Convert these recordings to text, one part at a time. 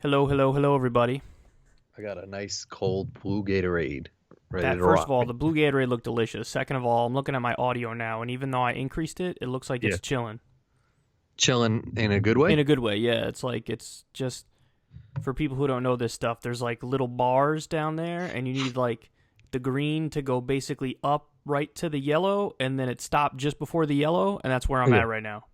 Hello, hello, hello, everybody. I got a nice cold blue Gatorade ready That to first of rock. all, the blue Gatorade looked delicious. Second of all, I'm looking at my audio now, and even though I increased it, it looks like Yeah. it's chilling Chilling in a good in way? a good way. Yeah, it's like it's just for people who don't know this stuff. There's like little bars down there, and you need like the green to go basically up right to the yellow, and then it stopped just before the yellow, and that's where Oh, I'm yeah. at right now.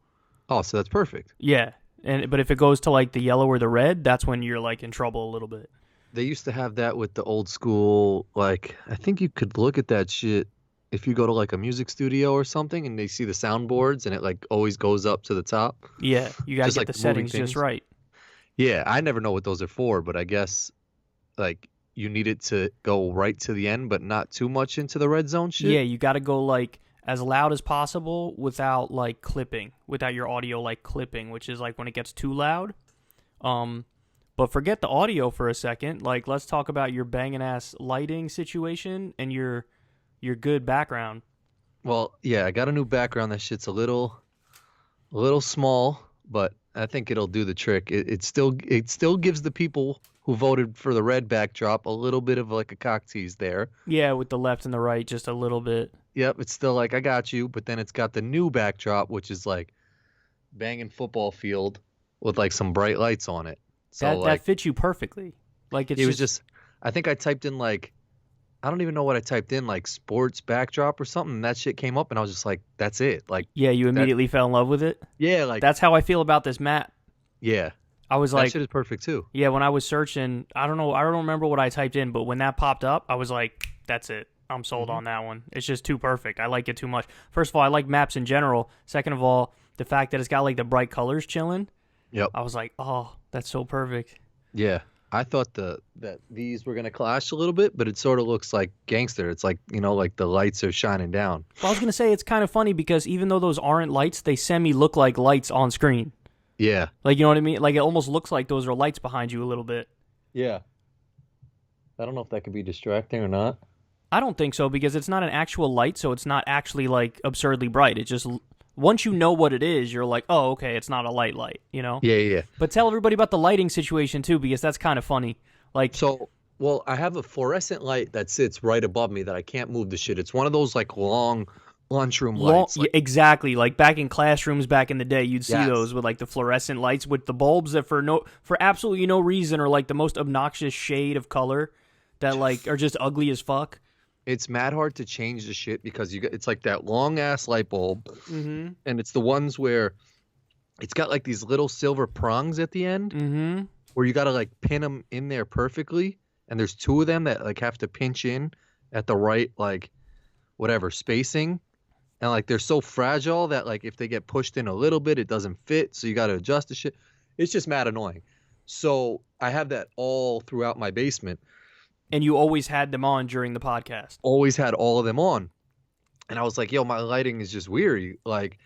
Oh, so that's perfect. Yeah, and but if it goes to like the yellow or the red, that's when you're like in trouble a little bit. They used to have that with the old school, like, I think you could look at that shit if you go to like a music studio or something and they see the soundboards and it like always goes up to the top, Yeah, you got to just get like the the moving settings just things. right. Yeah, I never know what those are for, but I guess like you need it to go right to the end, but not too much into the red zone Yeah, shit. you got to go like as loud as possible without like clipping, without your audio like clipping, which is like when it gets too loud. Um, but forget the audio for a second. Like let's talk about your banging ass lighting situation and your good background. Well, yeah, I got a new background. That shit's a little small, but I think it'll do the trick. It still gives the people who voted for the red backdrop a little bit of like a cock tease there. Yeah, with the left and the right just a little bit. Yep, it's still like I got you, but then it's got the new backdrop, which is like banging football field with like some bright lights on it. So That like fits you perfectly. Like it's it was just just I think I typed in like I don't even know what I typed in like sports backdrop or something, and that shit came up and I was just like, that's it. Like yeah, you that immediately fell in love with it. yeah, like That's how I feel about this map. yeah. I was That like, shit is perfect too. yeah, when I was searching, I don't remember what I typed in, but when that popped up, I was like, that's it. I'm sold Hmm. on that one. It's just too perfect. I like it too much. First of all, I like maps in general. Second of all, the fact that it's got like the bright colors chilling, Yep. I was like, oh, that's so perfect. Yeah. I thought that these were gonna clash a little bit, but it sort of looks like gangster. It's like, like the lights are shining down. Well, I was gonna say it's kind of funny because even though those aren't lights, they semi look like lights on screen. Yeah. Like you know what I mean? Like it almost looks like those are lights behind you a little bit. Yeah. I don't know if that could be distracting or not. I don't think so because it's not an actual light, so it's not actually like absurdly bright. It just once you know what it is, you're like, oh, okay, it's not a light, you know. Yeah, yeah, yeah. But tell everybody about the lighting situation too, because that's kind of funny. Like So, well, I have a fluorescent light that sits right above me that I can't move the shit. It's one of those like long lunchroom long, lights. yeah, Like, exactly. Like back in classrooms back in the day, you'd see yes. those with like the fluorescent lights with the bulbs that for absolutely no reason are like the most obnoxious shade of color that like are just ugly as fuck. It's mad hard to change the shit because it's like that long ass light bulb, Mm-hmm. and it's the ones where it's got like these little silver prongs at the end Mm-hmm. where you got to like pin them in there perfectly, and there's two of them that like have to pinch in at the right like whatever spacing, and like they're so fragile that like if they get pushed in a little bit it doesn't fit, so you got to adjust the shit. It's just mad annoying. So I have that all throughout my basement. And you always had them on during the podcast. Always had all of them on, and I was like, yo, my lighting is just weird. Like,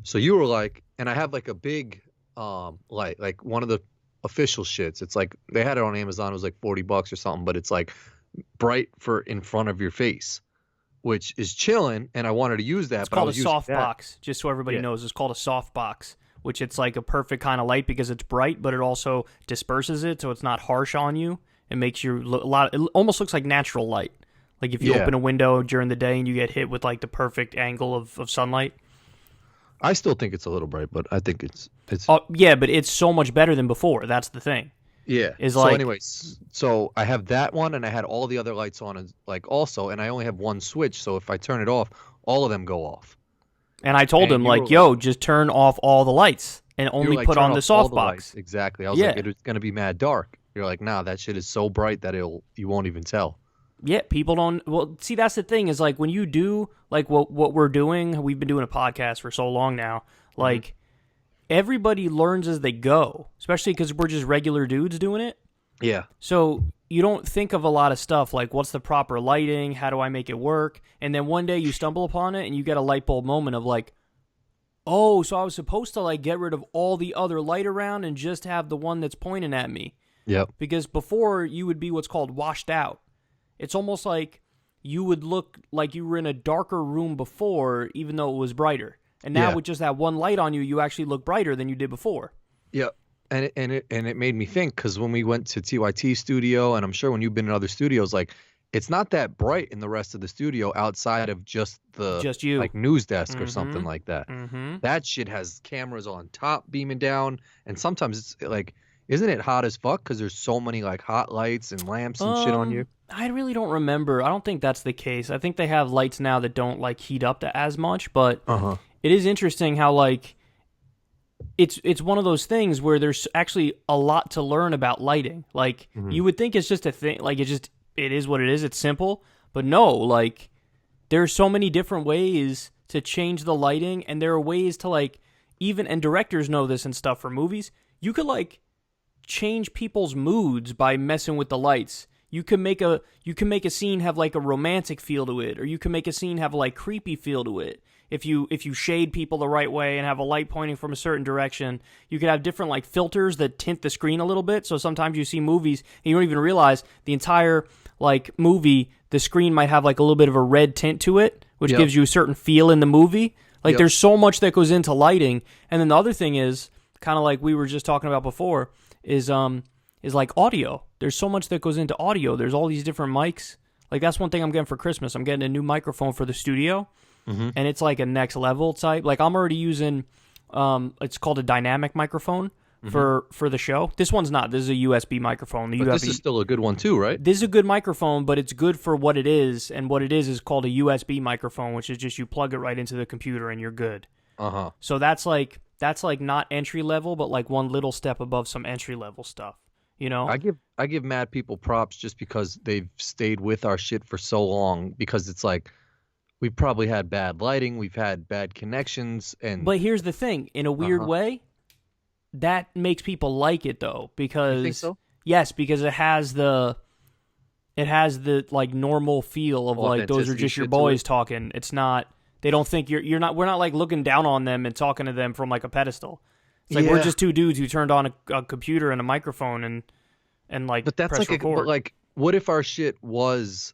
so you were like, and I have like a big light, like one of the official shits. It's like they had it on Amazon. It was like $40 or something, but it's like bright for in front of your face, which is chilling. And I wanted to use that, It's but I called a was using that. softbox, just so everybody Yeah, knows. It's called a softbox, which it's like a perfect kind of light because it's bright, but it also disperses it, so it's not harsh on you. It makes you look a lot. It almost looks like natural light. Like if you yeah. open a window during the day and you get hit with like the perfect angle of sunlight. I still think it's a little bright, but I think it's Oh yeah, but it's so much better than before. That's the thing. yeah. Is So, like anyways, so I have that one, and I had all the other lights on, like also, and I only have one switch. So if I turn it off, all of them go off. and I told And him you were like, like, "Yo, just turn off all the lights and you were only like, put turn on the off all the lights. softbox." Exactly. I was like, Yeah. it's gonna be mad dark. You're like, nah, that shit is so bright that you won't even tell. Yeah, people don't. Well, see, that's the thing is like when you do like what we're doing. We've been doing a podcast for so long now. Hmm. Like everybody learns as they go, especially because we're just regular dudes doing it. Yeah. So you don't think of a lot of stuff like what's the proper lighting, how do I make it work, and then one day you stumble upon it and you get a light bulb moment of like, oh, so I was supposed to like get rid of all the other light around and just have the one that's pointing at me Yep. because before you would be what's called washed out. It's almost like you would look like you were in a darker room before, even though it was brighter. And now Yeah. with just that one light on you, you actually look brighter than you did before. Yep. and it made me think, because when we went to TYT studio, and I'm sure when you've been in other studios, like it's not that bright in the rest of the studio outside of just the Just you. like news desk or Mm-hmm. something like that. Mm-hmm. That shit has cameras on top beaming down, and sometimes it's like, isn't it hot as fuck because there's so many like hot lights and lamps and shit on you? I really don't remember. I don't think that's the case. I think they have lights now that don't like heat up as much, but Uh-huh. it is interesting how like it's one of those things where there's actually a lot to learn about lighting. Like Mhm. you would think it's just a thing, like it is what it is. It's simple, but no, like there's so many different ways to change the lighting, and there are ways to like even, and directors know this and stuff for movies. You could like change people's moods by messing with the lights. You can make a scene have like a romantic feel to it, or you can make a scene have a like creepy feel to it. If you shade people the right way and have a light pointing from a certain direction, you could have different like filters that tint the screen a little bit. So sometimes you see movies and you don't even realize the entire like movie, the screen might have like a little bit of a red tint to it, which Yep. gives you a certain feel in the movie. Like Yep. there's so much that goes into lighting. And then the other thing is kind of like we were just talking about before is like audio. There's so much that goes into audio. There's all these different mics. Like that's one thing I'm getting for Christmas. I'm getting a new microphone for the studio, Mhm. and it's like a next level type. Like I'm already using, it's called a dynamic microphone for the show. This one's not. This is a USB microphone. But this is still a good one too, right? This is a good microphone, but it's good for what it is, and what it is called a USB microphone, which is just you plug it right into the computer and you're good. Uh-huh. So that's like not entry level, but like one little step above some entry level stuff. You know? I give mad people props just because they've stayed with our shit for so long, because it's like we've probably had bad lighting, we've had bad connections, and But here's the thing, in a weird way, that makes people like it though, because you think so? yes, because it has the like normal feel of like those are Authenticity just your shit to boys it. talking. It's not, they don't think we're not like looking down on them and talking to them from like a pedestal. It's like we're Yeah. just two dudes who turned on a computer and a microphone and like But that's press like record. but like, what if our shit was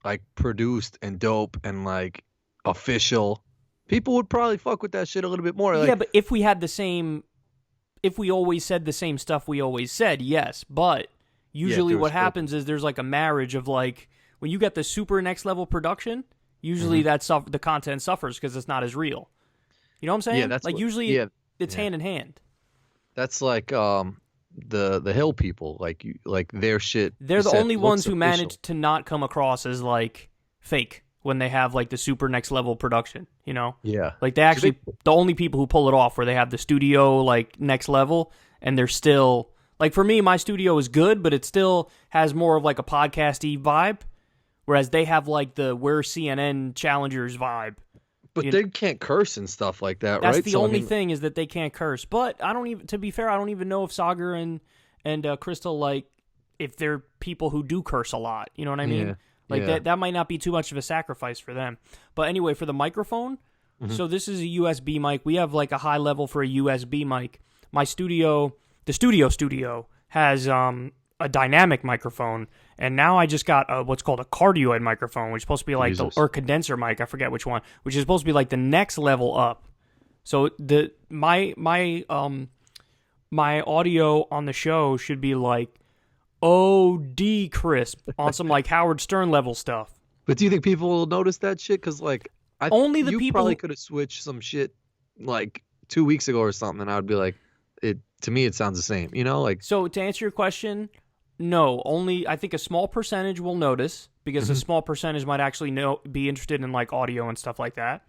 like produced and dope and like official? People would probably fuck with that shit a little bit more. Like, yeah, but if we had if we always said the same stuff we always said, yes. But usually there what was happens is there's like a marriage of like, when you get the super next level production, usually the content suffers because it's not as real. You know what I'm saying? Yeah, that's like what- usually yeah, it's yeah. hand in hand. that's like the hill people, like their shit. They're you the said only looks ones who official. manage to not come across as like fake when they have like the super next level production, you know? Yeah. Like they actually, the only people who pull it off where they have the studio like next level and they're still, like for me, my studio is good, but it still has more of like a podcasty vibe, whereas they have like the we're CNN challengers vibe. But You- they can't curse and stuff like that, That's right? the So, I only mean, thing is that they can't curse. But I don't even, to be fair, I don't even know if Sagar and Crystal, like, if they're people who do curse a lot. You know what I mean? Yeah, Like yeah. that might not be too much of a sacrifice for them. But anyway, for the microphone, so this is a USB mic. We have like a high level for a USB mic. My studio, the studio has a dynamic microphone, and now I just got what's called a cardioid microphone, which is supposed to be like Jesus. or condenser mic. I forget which one, which is supposed to be like the next level up. So my audio on the show should be like OD crisp on some like Howard Stern level stuff. But do you think people will notice that shit? Because like, Only the you people probably who- could have switched some shit like 2 weeks ago or something, and I would be like, it to me it sounds the same. You know, like So to answer your question, no, only I think a small percentage will notice because a small percentage might actually be interested in like audio and stuff like that.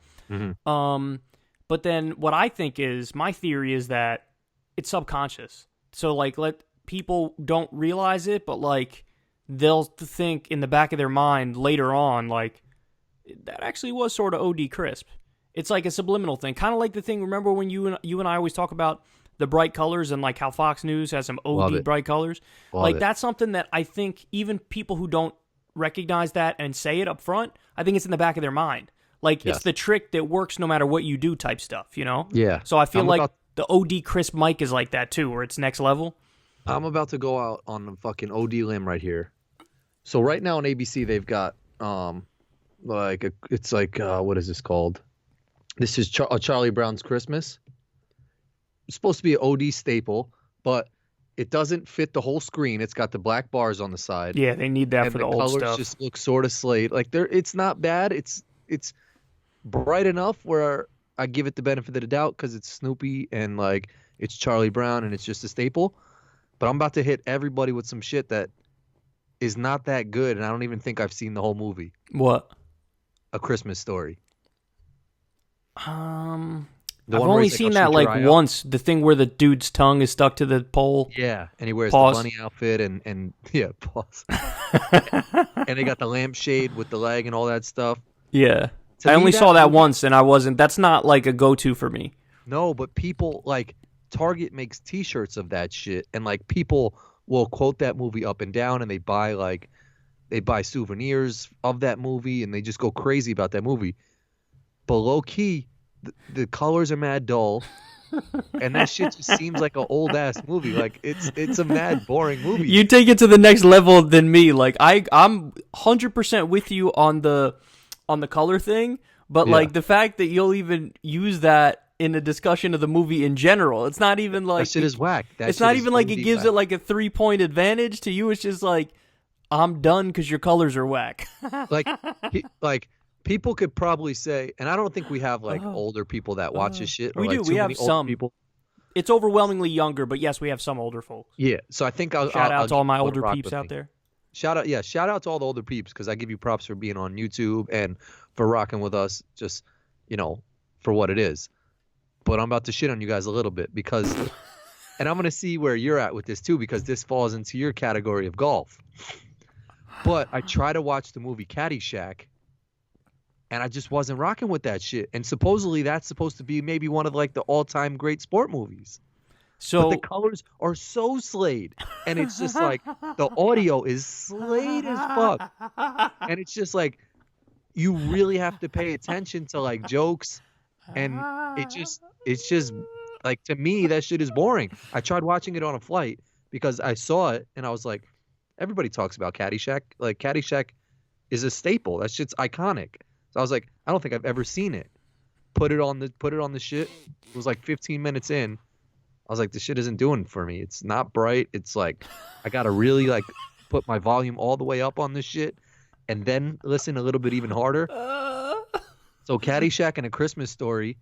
But then what I think is, my theory is that it's subconscious. So like let people don't realize it, but like they'll think in the back of their mind later on, like that actually was sort of OD crisp. It's like a subliminal thing, kind of like the thing. Remember when you and I always talk about the bright colors and like how Fox News has some Love OD it. bright colors? Love Like it. that's something that I think even people who don't recognize that and say it up front, I think it's in the back of their mind. Like Yes. it's the trick that works no matter what you do type stuff, you know? Yeah. So I feel I'm like about- the OD crisp mic is like that too, where it's next level. I'm about to go out on the fucking OD limb right here. So right now on ABC they've got it's like what is this called? This is Charlie Brown's Christmas. It's supposed to be an OD staple, but it doesn't fit the whole screen. It's got the black bars on the side. Yeah, they need that And for the the old colors stuff. just look sort of slate. Like it's not bad. It's bright enough where I give it the benefit of the doubt because it's Snoopy and like it's Charlie Brown and it's just a staple. But I'm about to hit everybody with some shit that is not that good, and I don't even think I've seen the whole movie. What? A Christmas Story. I've only seen that like once. The thing where the dude's tongue is stuck to the pole. Yeah, and he wears Pause. the bunny outfit and yeah, pause. And they got the lampshade with the leg and all that stuff. Yeah. To I me, only that saw that movie- once, and I wasn't. That's not like a go-to for me. No, but people like Target makes T-shirts of that shit, and like people will quote that movie up and down, and they buy souvenirs of that movie, and they just go crazy about that movie. But low key, the colors are mad dull, and that shit just seems like an old ass movie. Like it's a mad boring movie. You take it to the next level than me. Like I'm 100% with you on the color thing, but like the fact that you'll even use that in a discussion of the movie in general, it's not even like that shit is whack. It's not even like it gives it like a 3-point advantage to you. It's just like I'm done because your colors are whack. like people could probably say, and I don't think we have like older people that watch this shit. Or, We like, do. too We many have old some. people. It's overwhelmingly younger, but yes, we have some older folks. Yeah, so I think I'll Shout out to all my I'll older rock peeps with out me. there. Shout out to all the older peeps because I give you props for being on YouTube and for rocking with us, just for what it is. But I'm about to shit on you guys a little bit because, and I'm gonna see where you're at with this too because this falls into your category of golf. But I try to watch the movie Caddyshack, and I just wasn't rocking with that shit. And supposedly that's supposed to be maybe one of like the all-time great sport movies. So But the colors are so slayed, and it's just like the audio is slayed as fuck, and it's just like you really have to pay attention to like jokes, and it's just like to me that shit is boring. I tried watching it on a flight because I saw it and I was like, everybody talks about Caddyshack. Like Caddyshack is a staple. That shit's iconic. So I was like, I don't think I've ever seen it. Put it on the shit. It was like 15 minutes in. I was like, this shit isn't doing it for me. It's not bright. It's like, I got to really like put my volume all the way up on this shit and then listen a little bit even harder. So Caddyshack and A Christmas Story,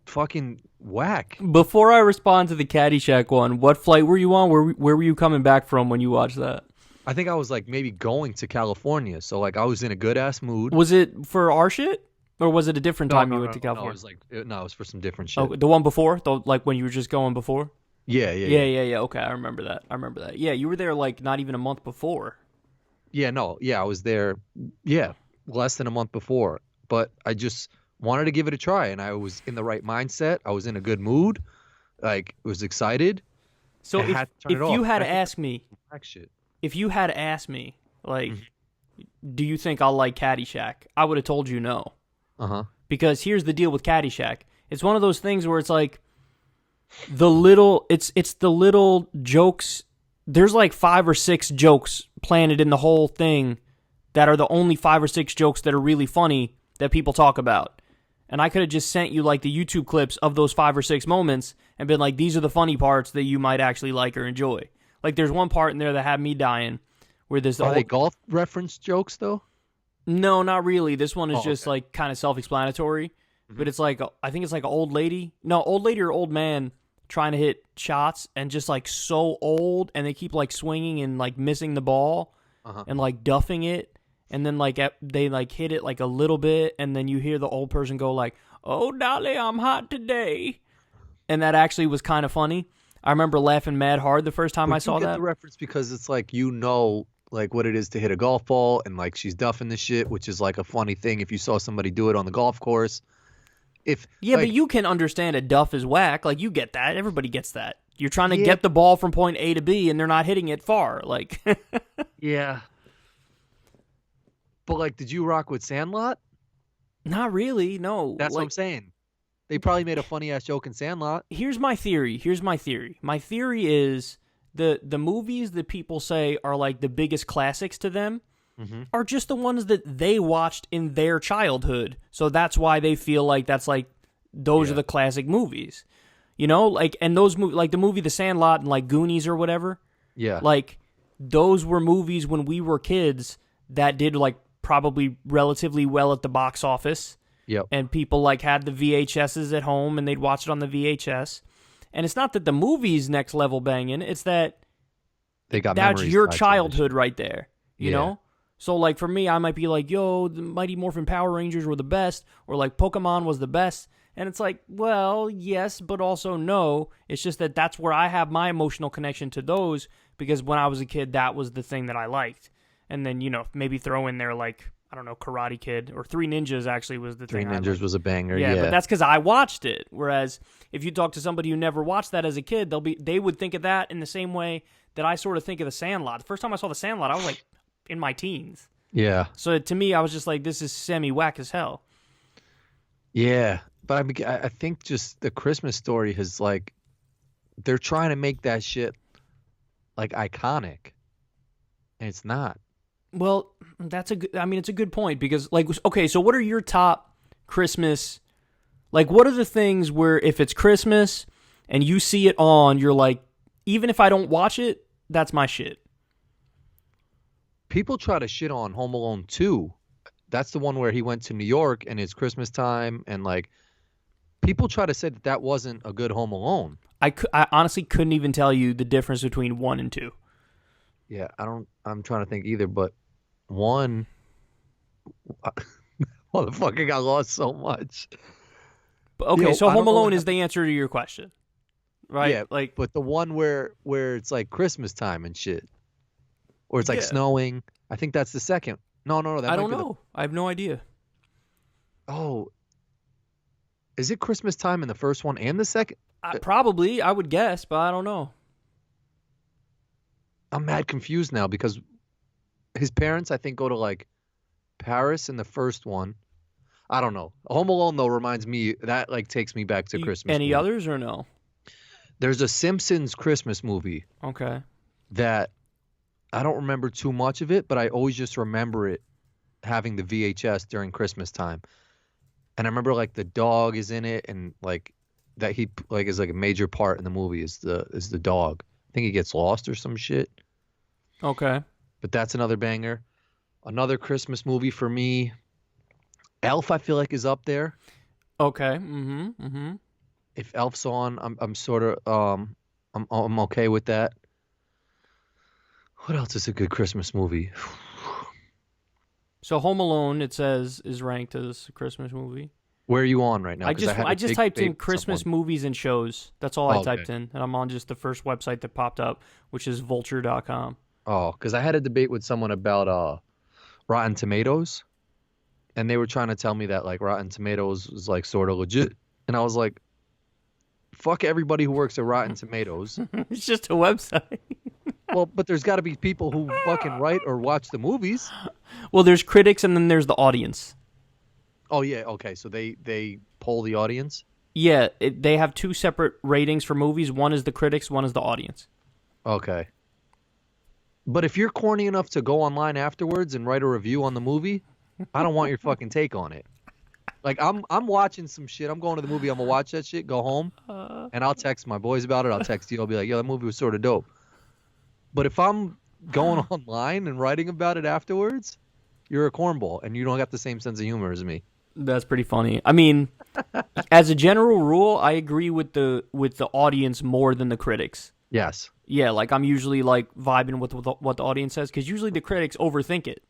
fucking whack. before I respond to the Caddyshack one, what flight were you on? Where were you coming back from when you watched that? I think I was like maybe going to California. So like I was in a good ass mood. Was it for our shit? Or was it a different time you went to California? No, it was like, it was for some different shit. Oh, the one before? Like when you were just going before? Yeah. Okay, I remember that. Yeah, you were there like not even a month before. Yeah, I was there, less than a month before. But I just wanted to give it a try, and I was in the right mindset. I was in a good mood. Like, was excited. So I had to turn if it off. you had to ask me, Black shit. if you had to ask me, like, do you think I'll like Caddyshack? I would have told you no. Uh-huh. Because here's the deal with Caddyshack. It's one of those things where it's like it's the little jokes. There's like 5 or 6 jokes planted in the whole thing that are the only 5 or 6 jokes that are really funny that people talk about. And I could have just sent you like the YouTube clips of those 5 or 6 moments and been like, these are the funny parts that you might actually like or enjoy. Like there's one part in there that had me dying where there's Are they golf reference jokes though? No, not really. This one is just like kind of self-explanatory, but it's like I think it's like an old lady or old man trying to hit shots and just like so old, and they keep like swinging and like missing the ball and like duffing it, and then like they like hit it like a little bit, and then you hear the old person go like, "Oh, Dolly, I'm hot today," and that actually was kind of funny. I remember laughing mad hard the first time I saw You get that. the reference because it's like like what it is to hit a golf ball, and like she's duffing the shit, which is like a funny thing if you saw somebody do it on the golf course. But you can understand a duff is whack. Like you get that. Everybody gets that. You're trying to get the ball from point A to B, and they're not hitting it far. Like, yeah. But like, did you rock with Sandlot? not really. No. That's what I'm saying. They probably made a funny ass joke in Sandlot. Here's my theory. My theory is the movies that people say are like the biggest classics to them are just the ones that they watched in their childhood. So that's why they feel like that's like those are the classic movies. You know, like, and those like the movie The Sandlot and like Goonies or whatever. Yeah. Like, those were movies when we were kids that did like probably relatively well at the box office. Yep. And people like had the VHSs at home and they'd watch it on the VHS. And it's not that the movie's next level banging, it's that they got that's memories your tied to childhood right there, you Yeah. know? So like for me, I might be like, yo, the Mighty Morphin Power Rangers were the best, or like Pokemon was the best. And it's like, well, yes, but also no. It's just that that's where I have my emotional connection to those, because when I was a kid, that was the thing that I liked. And then, you know, maybe throw in there like, I don't know, Karate Kid, or Three Ninjas actually was the Three thing. Ninjas was a banger. Yeah. But that's because I watched it. Whereas if you talk to somebody who never watched that as a kid, they would think of that in the same way that I sort of think of The Sandlot. The first time I saw The Sandlot, I was like in my teens. Yeah. So to me, I was just like, this is semi-whack as hell. Yeah. But I mean, I think just the Christmas Story has like, they're trying to make that shit like iconic, and it's not. Well, it's a good point, because like, okay, so what are your top Christmas, like what are the things where if it's Christmas and you see it on, you're like, even if I don't watch it, that's my shit. People try to shit on Home Alone 2. That's the one where he went to New York and it's Christmas time, and like people try to say that wasn't a good Home Alone. I honestly couldn't even tell you the difference between 1 and 2. Yeah, I'm trying to think either, but 1 motherfucker got lost so much. But okay, Yo, so I Home don't know Alone is the answer to your question, right? Yeah, like, but the one where it's like Christmas time and shit, or it's like Yeah. snowing. I think that's the second. No, that I might don't be know. I have no idea. Oh, is it Christmas time in the first one and the second? Probably, I would guess, but I don't know. I'm mad confused now because his parents, I think, go to like Paris in the first one. I don't know. Home Alone though reminds me that like takes me back to Christmas. Any movie. others or no? There's a Simpsons Christmas movie Okay. that I don't remember too much of it, but I always just remember it having the VHS during Christmas time. And I remember like the dog is in it, and like that he like is like a major part in the movie is the dog. I think he gets lost or some shit. Okay. But that's another banger. Another Christmas movie for me, Elf, I feel like is up there. Okay. Mm-hmm. If Elf's on, I'm sort of I'm okay with that. What else is a good Christmas movie? So Home Alone, it says, is ranked as a Christmas movie. Where are you on right now? I 'Cause just had a just big typed in debate with Christmas someone. movies and shows. That's all I Oh, typed okay. in, and I'm on just the first website that popped up, which is vulture.com. Oh, because I had a debate with someone about Rotten Tomatoes, and they were trying to tell me that like Rotten Tomatoes was like sort of legit, and I was like, "Fuck everybody who works at Rotten Tomatoes." It's just a website. Well, but there's got to be people who fucking write or watch the movies. Well, there's critics and then there's the audience. Oh yeah, okay. So they poll the audience. Yeah, they have two separate ratings for movies. One is the critics, one is the audience. Okay. But if you're corny enough to go online afterwards and write a review on the movie, I don't want your fucking take on it. Like I'm watching some shit. I'm going to the movie. I'm gonna watch that shit. Go home, and I'll text my boys about it. I'll text you. I'll be like, "Yo, that movie was sort of dope." But if I'm going online and writing about it afterwards, you're a cornball, and you don't got the same sense of humor as me. That's pretty funny. I mean, as a general rule, I agree with the audience more than the critics. Yes. Yeah, like I'm usually like vibing with what the audience says, because usually the critics overthink it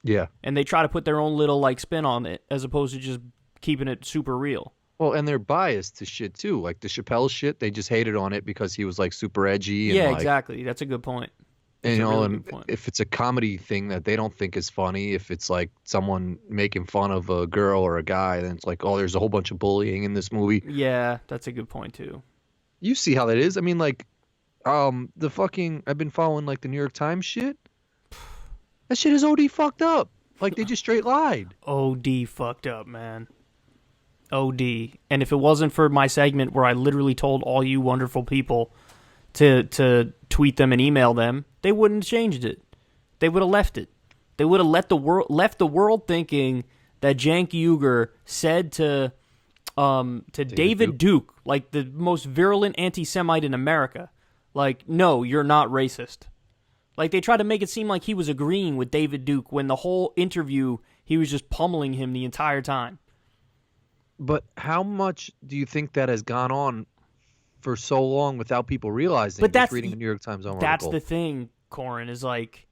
Yeah. and they try to put their own little like spin on it as opposed to just keeping it super real. Well, and they're biased to shit too. Like the Chappelle shit, they just hated on it because he was like super edgy. And, Yeah, like, exactly. That's a good point. And, That's a really and good point. if it's a comedy thing that they don't think is funny, if it's like someone making fun of a girl or a guy, then it's like, oh, there's a whole bunch of bullying in this movie. Yeah, that's a good point too. You see how that is? I mean, like, the fucking I've been following like the New York Times shit. That shit is OD fucked up. Like they just straight lied. OD fucked up, man. OD. And if it wasn't for my segment where I literally told all you wonderful people to tweet them and email them, they wouldn't have changed it. They would have left it. They would have left the world thinking that Cenk Uygur said to to David Duke, like the most virulent anti-Semite in America. Like, no, you're not racist. Like, they tried to make it seem like he was agreeing with David Duke when the whole interview, he was just pummeling him the entire time. But how much do you think that has gone on for so long without people realizing? But that's reading a New York Times article. That's the thing, Corin, is like,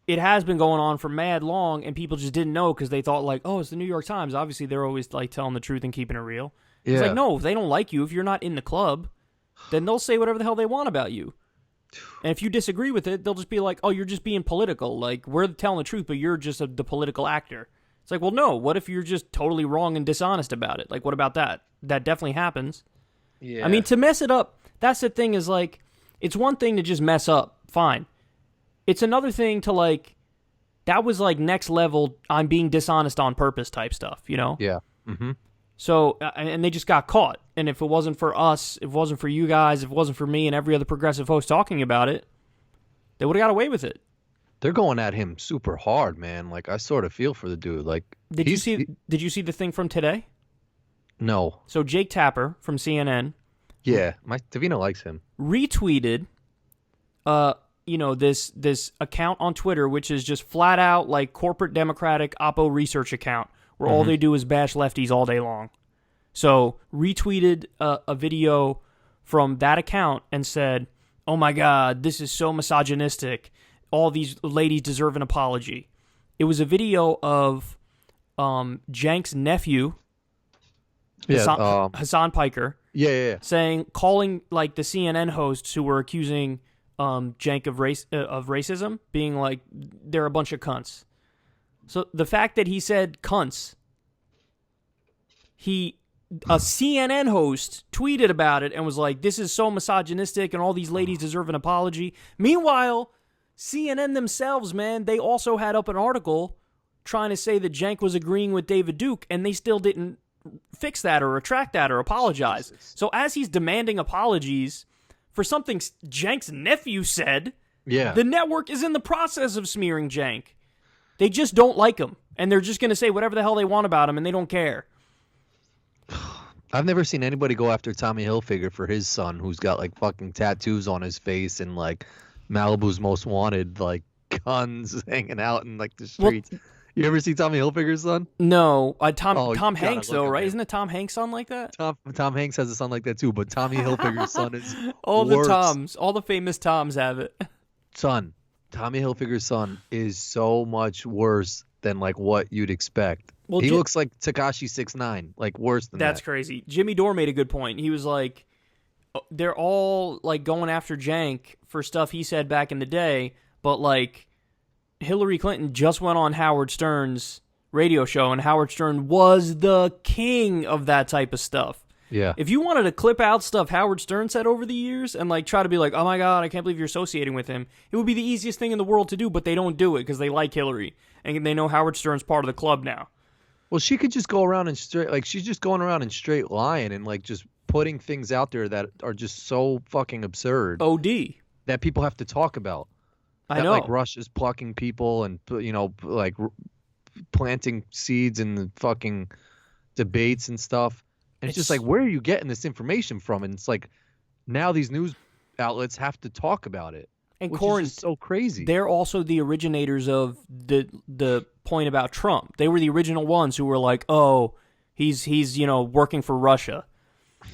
it has been going on for mad long, and people just didn't know because they thought, like, oh, it's the New York Times. Obviously, they're always, like, telling the truth and keeping it real. Yeah. It's like, no, if they don't like you, if you're not in the club, then they'll say whatever the hell they want about you. And if you disagree with it, they'll just be like, oh, you're just being political. Like, we're telling the truth, but you're just the political actor. It's like, well, no, what if you're just totally wrong and dishonest about it? Like, what about that? That definitely happens. Yeah. I mean, to mess it up, that's the thing is, like, it's one thing to just mess up. Fine. It's another thing to, like, that was, like, next level, I'm being dishonest on purpose type stuff, you know? Yeah. Mm-hmm. So, and they just got caught. And if it wasn't for us, if it wasn't for you guys, if it wasn't for me and every other progressive host talking about it, they would have got away with it. They're going at him super hard, man. Like, I sort of feel for the dude. Like, did you see the thing from today? No. So Jake Tapper from CNN. Yeah, Davina likes him. Retweeted, this account on Twitter, which is just flat out like corporate Democratic Oppo research account, where all they do is bash lefties all day long. So retweeted a video from that account and said, "Oh my God, this is so misogynistic. All these ladies deserve an apology." It was a video of Cenk's nephew, Hassan Piker, calling like the CNN hosts who were accusing Cenk of racism, being like they're a bunch of cunts. So the fact that he said cunts, a CNN host tweeted about it and was like, "This is so misogynistic, and all these ladies deserve an apology." Meanwhile, CNN themselves, man, they also had up an article trying to say that Cenk was agreeing with David Duke, and they still didn't fix that or retract that or apologize. Jesus. So as he's demanding apologies for something Cenk's nephew said, the network is in the process of smearing Cenk. They just don't like him, and they're just going to say whatever the hell they want about him, and they don't care. I've never seen anybody go after Tommy Hilfiger for his son, who's got like fucking tattoos on his face and like Malibu's Most Wanted, like guns hanging out in like the streets. Well, you ever see Tommy Hilfiger's son? No, Tom Hanks though, right? Isn't it Tom Hanks' son like that? Tom Hanks has a son like that too, but Tommy Hilfiger's son is all the famous Toms have it. Son, Tommy Hilfiger's son is so much worse than like what you'd expect. Well, he looks like Tekashi 6ix9ine, like worse than that. That's crazy. Jimmy Dore made a good point. He was like, they're all like going after Cenk for stuff he said back in the day, but like Hillary Clinton just went on Howard Stern's radio show, and Howard Stern was the king of that type of stuff. Yeah. If you wanted to clip out stuff Howard Stern said over the years and like try to be like, oh my God, I can't believe you're associating with him, it would be the easiest thing in the world to do, but they don't do it because they like Hillary and they know Howard Stern's part of the club now. Well, she could just go around and she's just going around and straight lying and like just putting things out there that are just so fucking absurd. OD. That people have to talk about. I know. Like Russia's plucking people and, like planting seeds in the fucking debates and stuff. And it's just like, where are you getting this information from? And it's like, now these news outlets have to talk about it. And Corin, is so crazy. They're also the originators of the point about Trump. They were the original ones who were like, oh, he's working for Russia.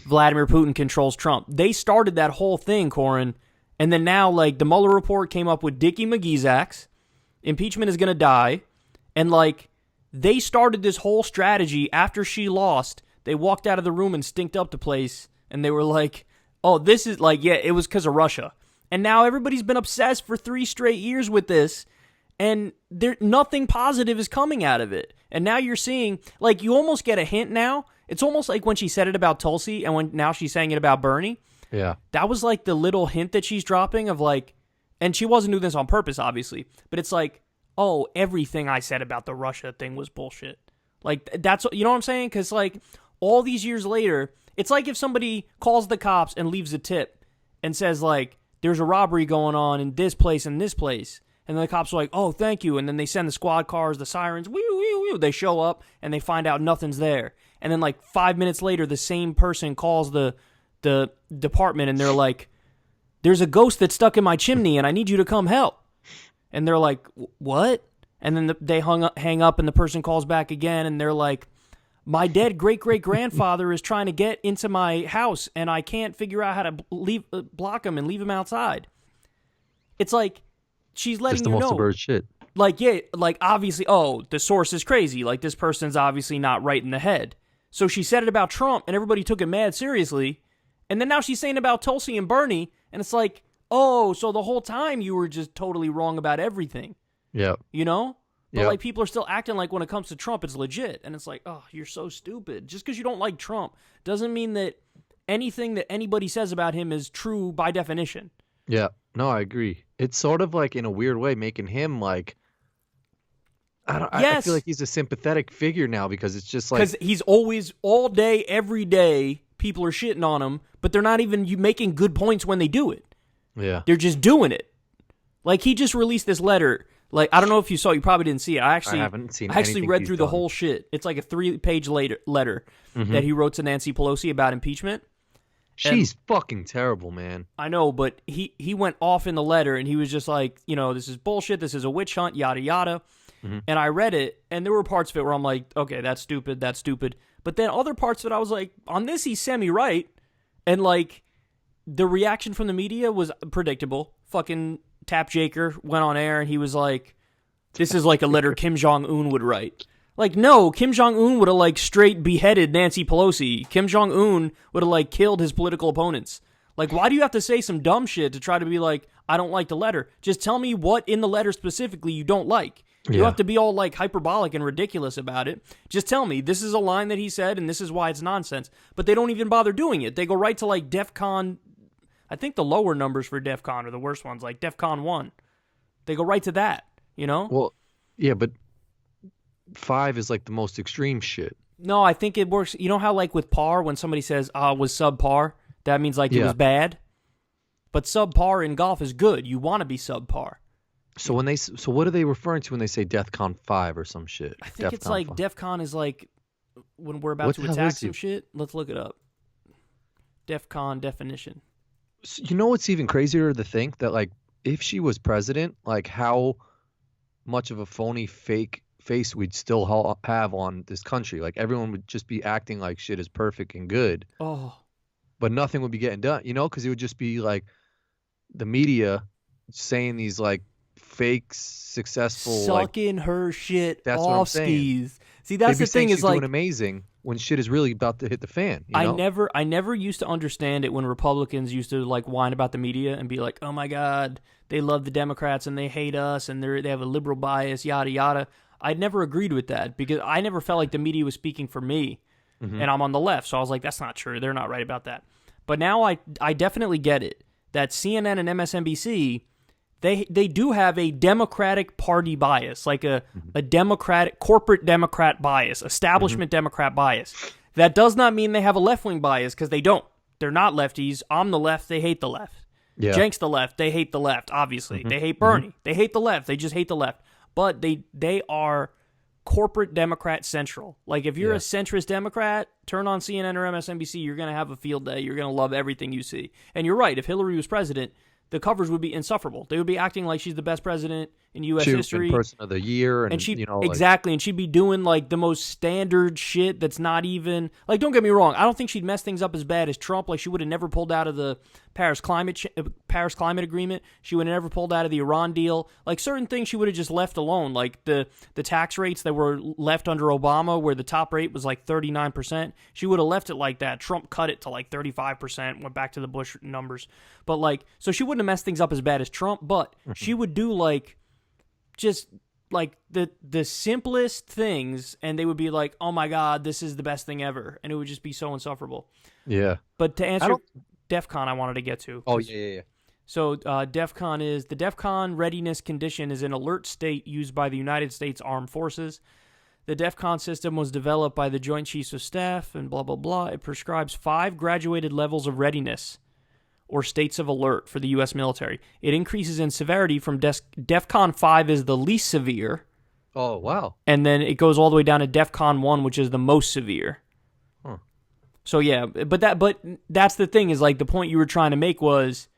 Vladimir Putin controls Trump. They started that whole thing, Corin. And then now, like, the Mueller report came up with Dickie McGee's axe. Impeachment is going to die. And, like, they started this whole strategy after she lost. They walked out of the room and stinked up the place. And they were like, oh, this is, like, yeah, it was because of Russia. And now everybody's been obsessed for 3 straight years with this. And nothing positive is coming out of it. And now you're seeing, like, you almost get a hint now. It's almost like when she said it about Tulsi and when now she's saying it about Bernie. Yeah. That was like the little hint that she's dropping of like, and she wasn't doing this on purpose, obviously, but it's like, oh, everything I said about the Russia thing was bullshit. Like, that's, you know what I'm saying? Because like all these years later, it's like if somebody calls the cops and leaves a tip and says like, there's a robbery going on in this place and this place. And then the cops are like, oh, thank you. And then they send the squad cars, the sirens, wee, wee, wee. They show up and they find out nothing's there. And then like 5 minutes later, the same person calls the department and they're like, there's a ghost that's stuck in my chimney and I need you to come help. And they're like, what? And then they hang up and the person calls back again and they're like, my dead great-great-grandfather is trying to get into my house and I can't figure out how to block him and leave him outside. It's like, she's letting you know. Just the most absurd shit. Like, yeah, like, obviously, the source is crazy. Like, this person's obviously not right in the head. So she said it about Trump, and everybody took it mad seriously. And then now she's saying about Tulsi and Bernie, and it's like, oh, so the whole time you were just totally wrong about everything. Yeah. You know? But, Yep. like, people are still acting like when it comes to Trump, it's legit. And it's like, oh, you're so stupid. Just because you don't like Trump doesn't mean that anything that anybody says about him is true by definition. Yeah. No, I agree. It's sort of like, in a weird way, making him like, I feel like he's a sympathetic figure now because it's just like, because he's always, all day, every day, people are shitting on him, but they're not even making good points when they do it. yeah, They're just doing it. Like, he just released this letter. Like, I don't know if you saw it. You probably didn't see it. I haven't seen I actually anything read he's through the done. whole shit. It's like a 3-page letter that he wrote to Nancy Pelosi about impeachment. She's fucking terrible, man. I know, but he went off in the letter, and he was just like, this is bullshit. This is a witch hunt, yada, yada. And I read it, and there were parts of it where I'm like, okay, that's stupid, that's stupid. But then other parts of it, I was like, on this, he's semi-right. And, like, the reaction from the media was predictable. Fucking Tap Jaker went on air, and he was like, this is like a letter Kim Jong-un would write. Like, no, Kim Jong-un would have, like, straight beheaded Nancy Pelosi. Kim Jong-un would have, like, killed his political opponents. Like, why do you have to say some dumb shit to try to be like, I don't like the letter? Just tell me what in the letter specifically you don't like. You don't have to be all, like, hyperbolic and ridiculous about it. Just tell me, this is a line that he said, and this is why it's nonsense. But they don't even bother doing it. They go right to, like, DEFCON. I think the lower numbers for DEFCON are the worst ones, like DEFCON 1. They go right to that, you know? Well, yeah, but 5 is like the most extreme shit. No, I think it works. You know how, like, with par, when somebody says, was subpar, that means, like, it was bad? But subpar in golf is good. You want to be subpar. So what are they referring to when they say DEFCON 5 or some shit? I think it's like 5. DEFCON is like when we're about What to the hell attack is some it? shit. Let's look it up. DEFCON definition. So, you know what's even crazier to think? That, like, if she was president, like, how much of a phony fake face we'd still have on this country. Like, everyone would just be acting like shit is perfect and good. Oh. But nothing would be getting done, because it would just be like the media saying these, like, fake successful, Sucking her shit That's what I'm off saying. skis. See, that's the thing she's is, like, doing amazing when shit is really about to hit the fan. I never used to understand it when Republicans used to, like, whine about the media and be like, oh my God, they love the Democrats and they hate us and they have a liberal bias, yada, yada. I'd never agreed with that because I never felt like the media was speaking for me. And I'm on the left. So I was like, that's not true. They're not right about that. But now I definitely get it that CNN and MSNBC, they do have a Democratic Party bias, like a Democratic, corporate Democrat bias, establishment Democrat bias. That does not mean they have a left-wing bias because they don't. They're not lefties. I'm the left. They hate the left. Yeah. Jenk's the left. They hate the left, obviously. They hate Bernie. They hate the left. They just hate the left. But they are corporate Democrat central. Like, if you're a centrist Democrat, turn on CNN or MSNBC, you're going to have a field day. You're going to love everything you see. And you're right. If Hillary was president, the coverage would be insufferable. They would be acting like she's the best president in U.S. history. Person of the year. And she'd, like, exactly. And she'd be doing, like, the most standard shit that's not even... Like, don't get me wrong. I don't think she'd mess things up as bad as Trump. Like, she would have never pulled out of the Paris Climate Agreement. She would have never pulled out of the Iran deal. Like, certain things she would have just left alone. Like, the tax rates that were left under Obama, where the top rate was, like, 39%. She would have left it like that. Trump cut it to, like, 35%, went back to the Bush numbers. But, like, so she wouldn't have messed things up as bad as Trump, but she would do, like... just like the simplest things, and they would be like, oh my God, this is the best thing ever, and it would just be so insufferable. Yeah. But to answer DEFCON, I wanted to get to. Oh, yeah. So DEFCON is the DEFCON readiness condition is an alert state used by the United States Armed Forces. The DEFCON system was developed by the Joint Chiefs of Staff and blah, blah, blah. It prescribes 5 graduated levels of readiness or states of alert for the U.S. military. It increases in severity from DEFCON 5 is the least severe. Oh, wow. And then it goes all the way down to DEFCON 1, which is the most severe. So yeah, but that's the thing is like the point you were trying to make was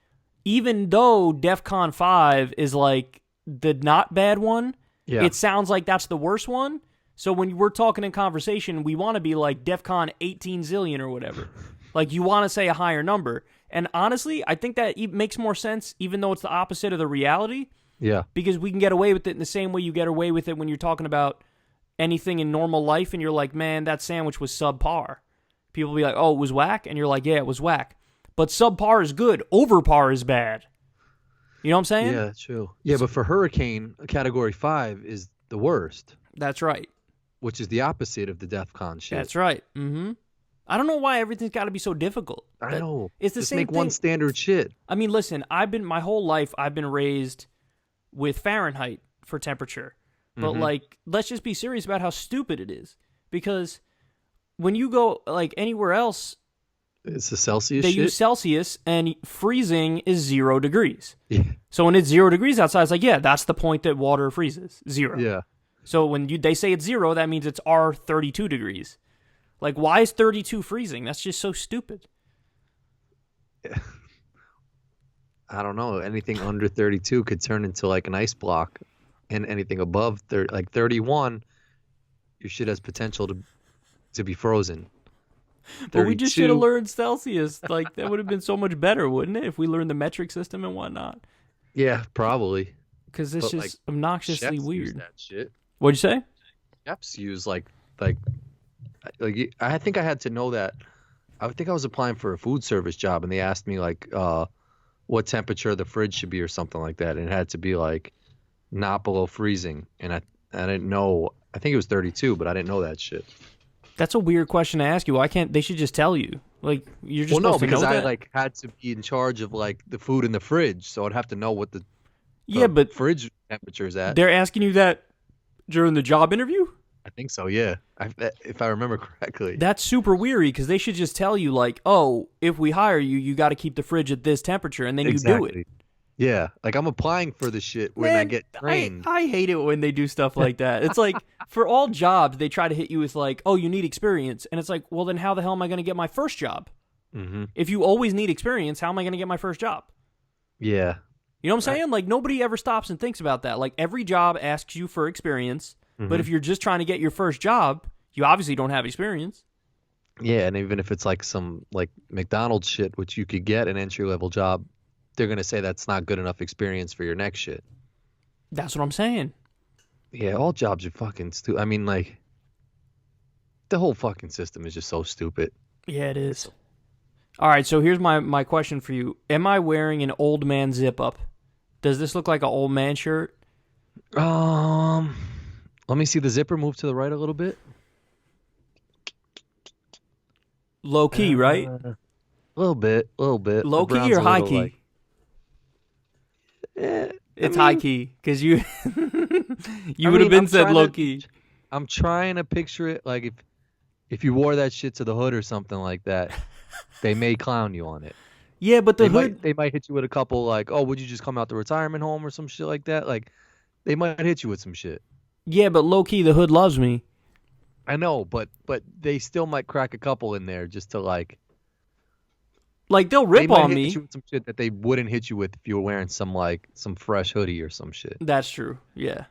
even though DEFCON 5 is like the not bad one, it sounds like that's the worst one. So when we're talking in conversation, we want to be like DEFCON 18 zillion or whatever. Like you want to say a higher number. And honestly, I think that makes more sense even though it's the opposite of the reality. Yeah. Because we can get away with it in the same way you get away with it when you're talking about anything in normal life and you're like, man, that sandwich was subpar. People be like, oh, it was whack? And you're like, yeah, it was whack. But subpar is good. Overpar is bad. You know what I'm saying? Yeah, true. Yeah, but for hurricane, category 5 is the worst. That's right. Which is the opposite of the DEFCON shit. That's right. Mm-hmm. I don't know why everything's got to be so difficult. I know. It's the Just same make thing. one standard shit. I mean, listen, my whole life I've been raised with Fahrenheit for temperature. But like, let's just be serious about how stupid it is. Because when you go like anywhere else, it's a Celsius they shit? use Celsius and freezing is 0 degrees. Yeah. So when it's 0 degrees outside, it's like, yeah, that's the point that water freezes. 0. Yeah. So when they say it's 0, that means it's R 32 degrees. Like, why is 32 freezing? That's just so stupid. I don't know. Anything under 32 could turn into like an ice block, and anything above 31, your shit has potential to be frozen. But we just should have learned Celsius. Like, that would have been so much better, wouldn't it, if we learned the metric system and whatnot? Yeah, probably. Because it's just like, obnoxiously weird. That shit. What'd you say? Chefs use like I think I had to know that. I think I was applying for a food service job, and they asked me like what temperature the fridge should be or something like that, and it had to be like not below freezing. And I didn't know. I think it was 32, but I didn't know that shit. That's a weird question to ask you. Why can't they should just tell you? Like, you're just supposed to know that? Well, no, because I like had to be in charge of like the food in the fridge, so I'd have to know what the but fridge temperature is at. They're asking you that during the job interview? I think so, yeah. If I remember correctly. That's super weary because they should just tell you like, oh, if we hire you, you got to keep the fridge at this temperature, and then you do it. Yeah, like I'm applying for the shit when I get trained. I hate it when they do stuff like that. It's like for all jobs, they try to hit you with like, oh, you need experience. And it's like, well, then how the hell am I going to get my first job? Mm-hmm. If you always need experience, how am I going to get my first job? Yeah. You know what I'm saying? Like nobody ever stops and thinks about that. Like every job asks you for experience, but if you're just trying to get your first job, you obviously don't have experience. Yeah, and even if it's like some like McDonald's shit, which you could get an entry-level job, they're going to say that's not good enough experience for your next shit. That's what I'm saying. Yeah, all jobs are fucking stupid. I mean, like, the whole fucking system is just so stupid. Yeah, it is. All right, so here's my question for you. Am I wearing an old man zip-up? Does this look like an old man shirt? Let me see the zipper move to the right a little bit. Low key, right? A little bit. Low key or high key? It's high key because you would have been said low key. I'm trying to picture it like if you wore that shit to the hood or something like that, they may clown you on it. Yeah, but the hood they might hit you with a couple like, oh, would you just come out the retirement home or some shit like that? Like they might hit you with some shit. Yeah, but low key the hood loves me. I know, but they still might crack a couple in there just to like they'll rip on me. They might hit you with some shit that they wouldn't hit you with if you were wearing some fresh hoodie or some shit. That's true. Yeah.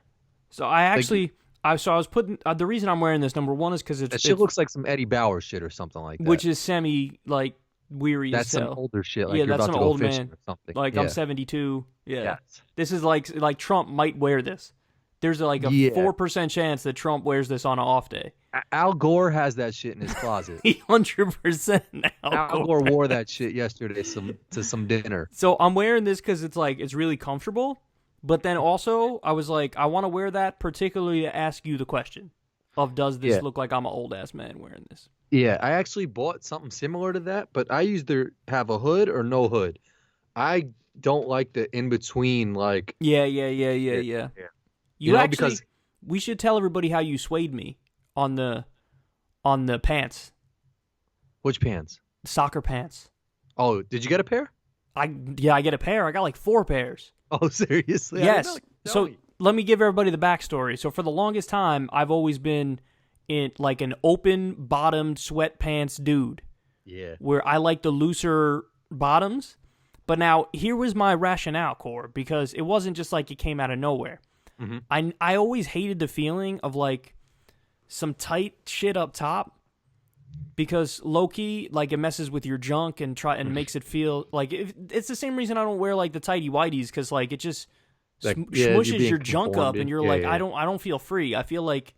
So I was putting the reason I'm wearing this number one is because that shit looks like some Eddie Bauer shit or something like that, which is semi like weary. That's as hell. Some older shit. Like yeah, you're that's about some to go old fishing man. Or something. Like yeah. I'm 72. Yeah. Yes. This is like Trump might wear this. There's like a 4% chance that Trump wears this on an off day. Al Gore has that shit in his closet. 100% Al Gore wore that shit yesterday to some dinner. So I'm wearing this because it's really comfortable. But then also I was like, I want to wear that particularly to ask you the question of does this look like I'm an old ass man wearing this? Yeah, I actually bought something similar to that, but I either have a hood or no hood. I don't like the in between like. Yeah. Because we should tell everybody how you swayed me on the pants. Which pants? Soccer pants. Oh, did you get a pair? I get a pair. I got like 4 pairs. Oh, seriously? Yes. So let me give everybody the backstory. So for the longest time, I've always been in like an open bottomed sweatpants dude. Yeah. where I like the looser bottoms. But now, here was my rationale, Core, because it wasn't just like it came out of nowhere. Mm-hmm. I always hated the feeling of like some tight shit up top because low-key, like it messes with your junk and makes it feel like it's the same reason I don't wear like the tighty whities because like it just Like, smushes your junk up and you're like, yeah. I don't feel free. I feel like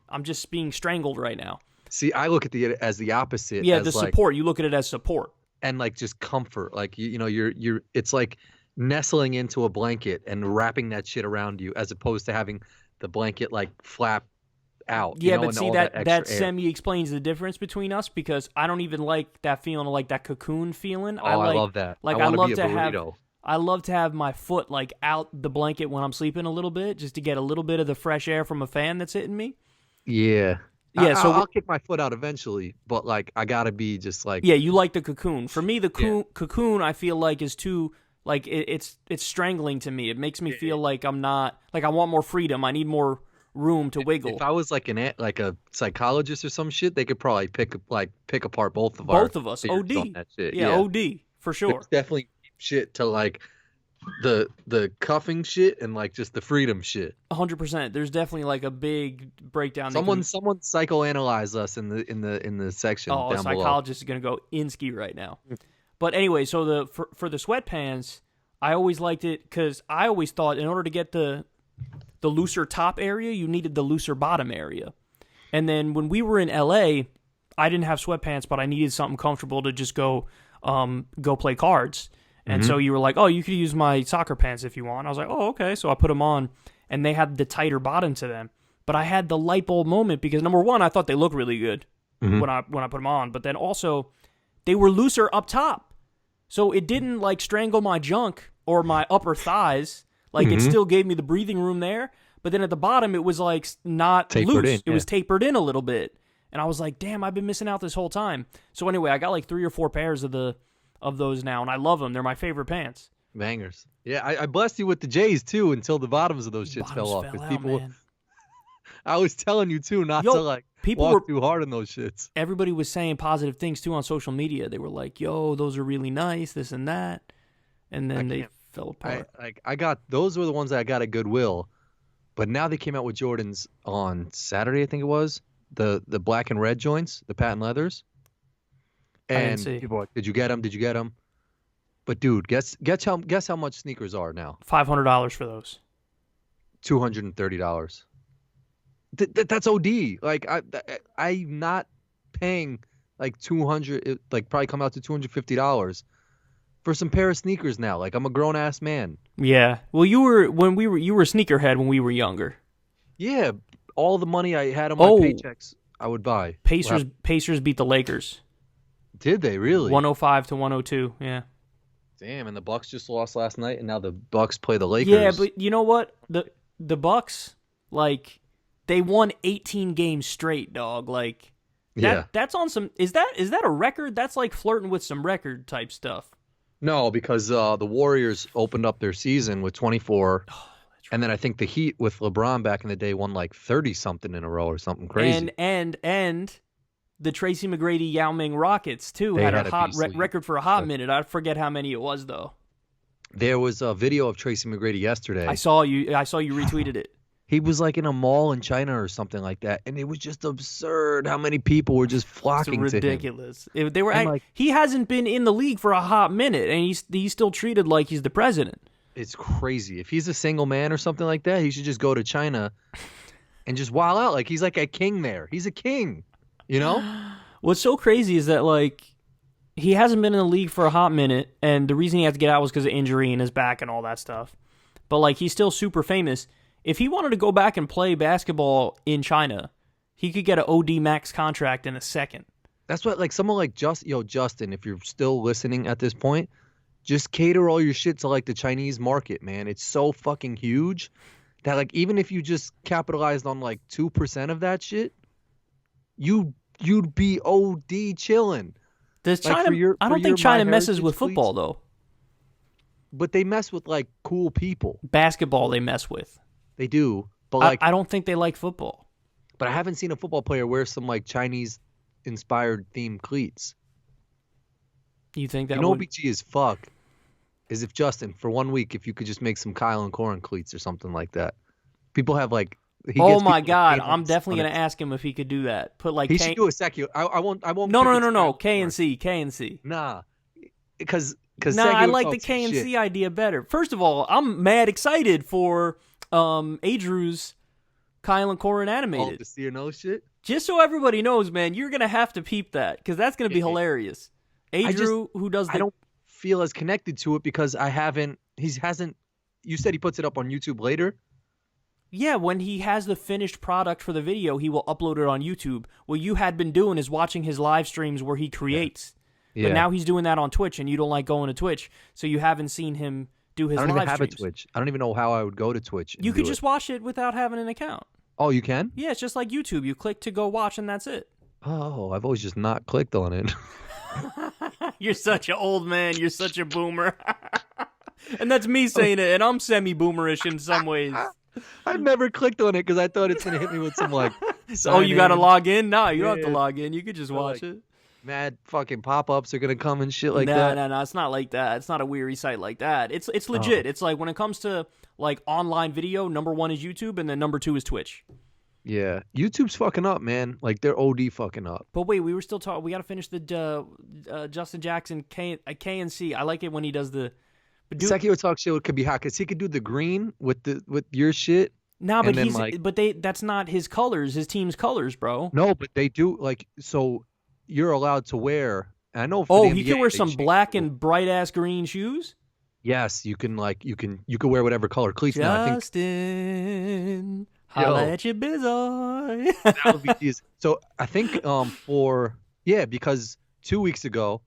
I'm just being strangled right now. See, I look at it as the opposite. Yeah, as the like, support. You look at it as support. and like just comfort. Like you know, you're. It's like nestling into a blanket and wrapping that shit around you, as opposed to having the blanket like flap out. Yeah, you know, but and see all that extra air. semi explains the difference between us because I don't even like that feeling, like that cocoon feeling. Oh, I love that. Like I I want love to be to a have. burrito. I love to have my foot like out the blanket when I'm sleeping a little bit, just to get a little bit of the fresh air from a fan that's hitting me. Yeah. Yeah, so I'll kick my foot out eventually, but like I gotta be just like. yeah, you like the cocoon. For me, the cocoon I feel like is too like it's strangling to me. It makes me feel like I'm not like I want more freedom. I need more room to wiggle. If I was like a psychologist or some shit, they could probably pick apart both of us. theories OD. on that shit. Yeah, OD for sure. There's definitely shit to like the cuffing shit and like just the freedom shit. 100%. There's definitely like a big breakdown. Someone psychoanalyze us in the section. Oh, down a psychologist is gonna go Insky right now. But anyway, so for the sweatpants, I always liked it because I always thought in order to get the looser top area, you needed the looser bottom area. And then when we were in LA, I didn't have sweatpants, but I needed something comfortable to just go play cards. And so you were like, oh, you could use my soccer pants if you want. I was like, oh, okay. So I put them on, and they had the tighter bottom to them. But I had the light bulb moment because, number one, I thought they looked really good when I put them on. But then also, they were looser up top. So it didn't, like, strangle my junk or my upper thighs. Like, it still gave me the breathing room there. But then at the bottom, it was, like, not tapered loose. It was tapered in a little bit. And I was like, damn, I've been missing out this whole time. So anyway, I got, like, 3 or 4 pairs of those now, and I love them. They're my favorite pants. Bangers. Yeah, I blessed you with the J's too until the bottoms of those shits fell off. Out, People, man. I was telling you too not to like walk too hard on those shits. Everybody was saying positive things too on social media. They were like, "Yo, those are really nice, this and that," and then they fell apart. I got those were the ones that I got at Goodwill, but now they came out with Jordans on Saturday. I think it was the black and red joints, the patent leathers. And people are like, did you get them? Did you get them? But dude, guess how much sneakers are now? $500 for those. $230. That's OD. Like I'm not paying like $200. Like probably come out to $250 for some pair of sneakers now. Like I'm a grown ass man. Yeah. Well, you were a sneakerhead when we were younger. Yeah. All the money I had on my paychecks, I would buy. Pacers beat the Lakers. Did they really? 105 to 102. Yeah. Damn, and the Bucks just lost last night, and now the Bucks play the Lakers. Yeah, but you know what? The Bucks, like, they won 18 games straight, dog. Like, that's on some. Is that a record? That's like flirting with some record type stuff. No, because the Warriors opened up their season with 24. Oh, right. And then I think the Heat with LeBron back in the day won like 30 something in a row or something crazy. And the Tracy McGrady Yao Ming Rockets too had a hot record for a hot minute. I forget how many it was though. There was a video of Tracy McGrady yesterday. I saw you retweeted it. He was like in a mall in China or something like that, and it was just absurd how many people were just flocking to him. Ridiculous. They were. He hasn't been in the league for a hot minute, and he's still treated like he's the president. It's crazy. If he's a single man or something like that, he should just go to China and just wild out. Like he's like a king there. He's a king. You know? What's so crazy is that, like, he hasn't been in the league for a hot minute, and the reason he had to get out was because of injury and his back and all that stuff. But, like, he's still super famous. If he wanted to go back and play basketball in China, he could get an OD max contract in a second. That's what, like, someone like Justin, if you're still listening at this point, just cater all your shit to, like, the Chinese market, man. It's so fucking huge that, like, even if you just capitalized on, like, 2% of that shit, you'd be OD chilling. Does China? I don't think China messes with football though. But they mess with like cool people. Basketball they mess with. They do, but like I don't think they like football. But I haven't seen a football player wear some like Chinese inspired themed cleats. You think that You know would? what BG is fuck is if Justin for 1 week if you could just make some Kyle and Corin cleats or something like that. People have like he Oh gets my people to God, paint I'm definitely on gonna ask him if he could do that. Put like He should K. do a secular. I won't. I won't. No, pick no, with no, no. Kyle K Corin. and C. K and C. Nah, because Nah, I secular like the talks K and shit. C idea better. First of all, I'm mad excited for Adrew's Kyle and Corin All animated. the see or no shit. Just so everybody knows, man, you're gonna have to peep that because that's gonna be hilarious. Adrew, who does the I don't feel as connected to it because I haven't. He hasn't. You said he puts it up on YouTube later. Yeah, when he has the finished product for the video, he will upload it on YouTube. What you had been doing is watching his live streams where he creates. Yeah. But now he's doing that on Twitch, and you don't like going to Twitch, so you haven't seen him do his I live don't even have a streams. Twitch. I don't even know how I would go to Twitch. And You could do just it. watch it without having an account. Oh, you can. Yeah, it's just like YouTube. You click to go watch, and that's it. Oh, I've always just not clicked on it. You're such an old man. You're such a boomer. And that's me saying it, and I'm semi-boomerish in some ways. I've never clicked on it because I thought it's gonna hit me with some like. Oh, you got to sign in. log in? No, you don't have to Yeah. log in. You could just Or, watch like, it. Mad fucking pop-ups are gonna come and shit like no, that. No, it's not like that. It's not a weary site like that. It's legit. It's like when it comes to like online video, number 1 is YouTube, and then number 2 is Twitch. Yeah, YouTube's fucking up, man. Like they're OD fucking up. But wait, we were still talking. We got to finish the Justin Jackson K and C. I like it when he does the. But dude, Secular talk shit could be hot because he could do the green with your shit. nah, but and then, he's like- that's not his colors. His team's colors, bro. No, but they do like so. You're allowed to wear. I know. For Oh, the he NBA, can wear they some changed black it. and bright ass green shoes. Yes, you can wear whatever color cleats now. I think Justin, holla at your bizarre. that would be easy. So I think because 2 weeks ago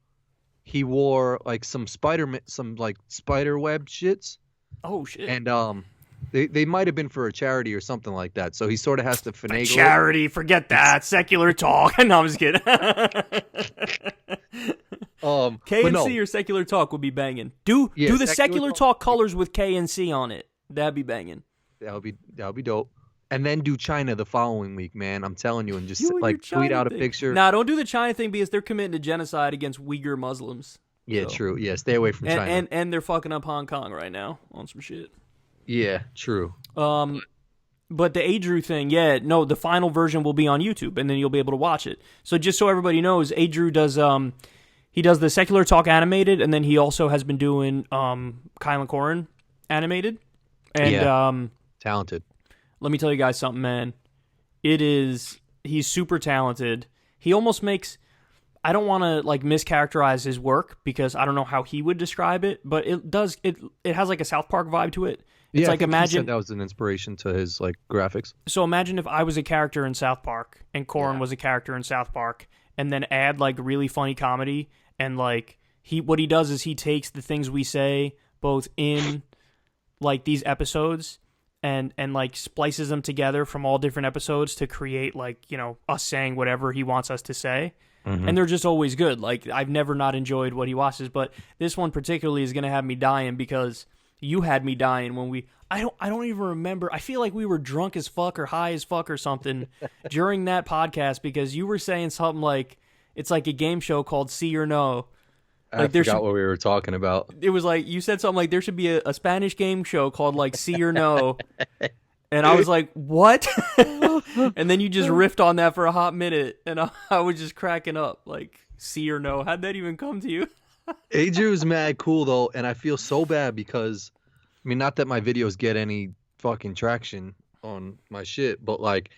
he wore like some spider web shits Oh shit. and they might have been for a charity or something like that. So he sort of has to finagle it. Charity, forget that. Secular talk. No, I'm just kidding. K but and no, C or secular talk would be banging. Do Yeah, the secular secular talk- talk colors with K and C on it. That'd be banging. that would be dope. And then do China the following week, man. I'm telling you, and just You and your like tweet China out a thing. picture. Nah, don't do the China thing because they're committing to genocide against Uyghur Muslims. Yeah, So- true. Yeah, stay away from And, China. and they're fucking up Hong Kong right now on some shit. Yeah, true. But the Adrew thing, yeah, no, the final version will be on YouTube, and then you'll be able to watch it. So just so everybody knows, Adrew does he does the secular talk animated, and then he also has been doing Kyle and Corin animated. And Yeah. Talented. let me tell you guys something, man. He's super talented. He almost makes, I don't want to like mischaracterize his work because I don't know how he would describe it, but it has like a South Park vibe to it. It's Yeah, I like think he imagine said that was an inspiration to his like graphics. So imagine if I was a character in South Park and Corin Yeah. was a character in South Park, and then add like really funny comedy, and like what he does is he takes the things we say both in like these episodes and like splices them together from all different episodes to create like, you know, us saying whatever he wants us to say. And they're just always good. Like I've never not enjoyed what he watches, but this one particularly is going to have me dying because you had me dying when I don't even remember. I feel like we were drunk as fuck or high as fuck or something during that podcast because you were saying something like it's like a game show called See or No. I Like, there forgot should- what we were talking about. It was like you said something like there should be a Spanish game show called like See or No. And I was like, what? And then you just riffed on that for a hot minute. And I was just cracking up. Like, See or No. How'd that even come to you? Adrew's mad cool though, and I feel so bad because, I mean, not that my videos get any fucking traction on my shit, but like,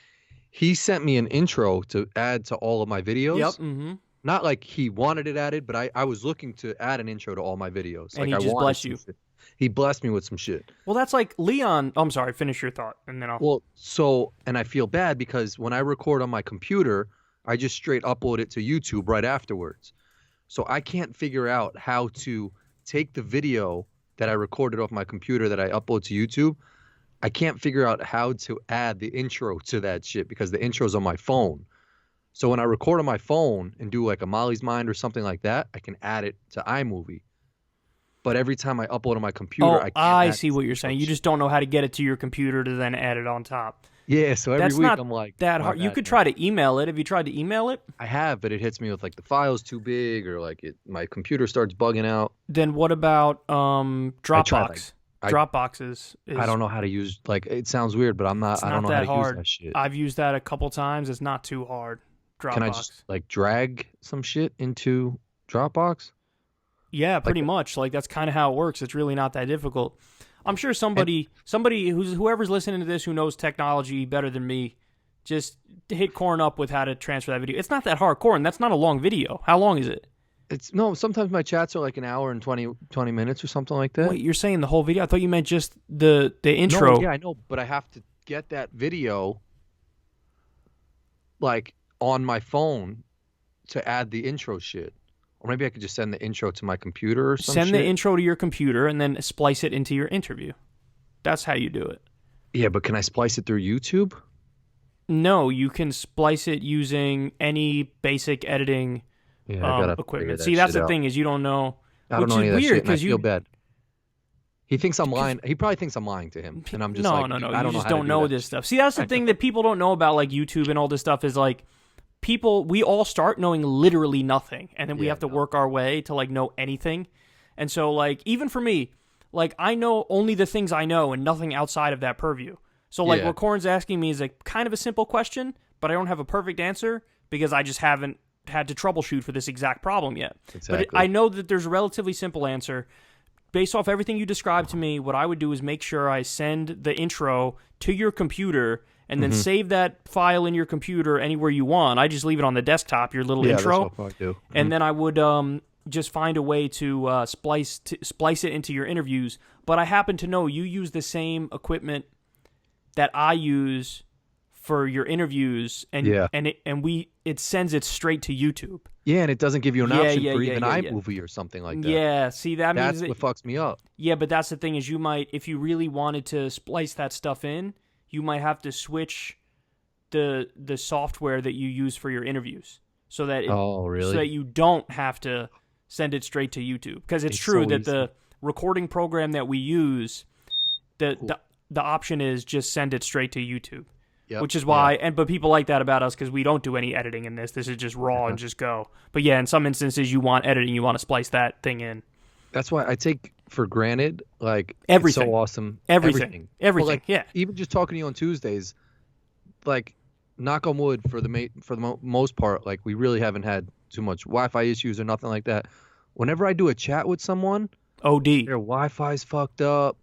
he sent me an intro to add to all of my videos. Yep. Mm-hmm. Not like he wanted it added, but I was looking to add an intro to all my videos. And like, he just wanted blessed some you. shit. He blessed me with some shit. Well, that's like Leon. I'm sorry. Finish your thought. And then I'll. Well, so, and I feel bad because when I record on my computer, I just straight upload it to YouTube right afterwards. So I can't figure out how to take the video that I recorded off my computer that I upload to YouTube. I can't figure out how to add the intro to that shit because the intro's on my phone. So when I record on my phone and do like a Molly's Mind or something like that, I can add it to iMovie. but every time I upload on my computer, I can't I add see what you're saying. You just don't know how to get it to your computer to then add it on top. Yeah, so every That's week not I'm like, that hard. You could try to email it. Have you tried to email it? I have, but it hits me with like the file's too big or like my computer starts bugging out. Then what about Dropbox? Dropbox is I don't know how to use, like, it sounds weird, but I don't know how to use that shit. I've used that a couple times. It's not too hard. Dropbox. Can I just like drag some shit into Dropbox? Yeah, pretty much. Like that's kind of how it works. It's really not that difficult. I'm sure whoever's listening to this who knows technology better than me, just hit Corin up with how to transfer that video. It's not that hard. Corin, that's not a long video. How long is it? Sometimes my chats are like an hour and 20 minutes or something like that. Wait, you're saying the whole video? I thought you meant just the intro. No, yeah, I know, but I have to get that video like on my phone to add the intro shit. Or maybe I could just send the intro to my computer or something. Send the intro to your computer and then splice it into your interview. That's how you do it. Yeah, but can I splice it through YouTube? No, you can splice it using any basic editing equipment. See, that's the thing is you don't know. I don't know any of that shit, and I feel bad. He thinks I'm lying. He probably thinks I'm lying to him, and I'm just no. You just don't know this stuff. See, that's the thing that people don't know about like YouTube and all this stuff is like we all start knowing literally nothing, and then we have to work our way to like know anything. And so like even for me, like I know only the things I know and nothing outside of that purview. So like what Corin's asking me is like kind of a simple question, but I don't have a perfect answer because I just haven't had to troubleshoot for this exact problem yet. Exactly. But I know that there's a relatively simple answer. Based off everything you described to me, what I would do is make sure I send the intro to your computer and then save that file in your computer anywhere you want. I just leave it on the desktop, your little intro. That's what I do. And then I would just find a way to splice it into your interviews. But I happen to know you use the same equipment that I use for your interviews, and it sends it straight to YouTube. Yeah, and it doesn't give you an option for even iMovie or something like that. Yeah, see that's what fucks me up. Yeah, but that's the thing is you might, if you really wanted to splice that stuff in, you might have to switch the software that you use for your interviews so that so that you don't have to send it straight to YouTube. Because it's true that the recording program that we use, the option is just send it straight to YouTube. Yep. Which is why, but people like that about us because we don't do any editing in this. This is just raw and just go. But yeah, in some instances, you want editing, you want to splice that thing in. That's why I take for granted, like, everything. It's so awesome. Everything. Well, like, yeah. Even just talking to you on Tuesdays, like, knock on wood, for the most part, like, we really haven't had too much Wi-Fi issues or nothing like that. Whenever I do a chat with someone, OD, their Wi-Fi's fucked up,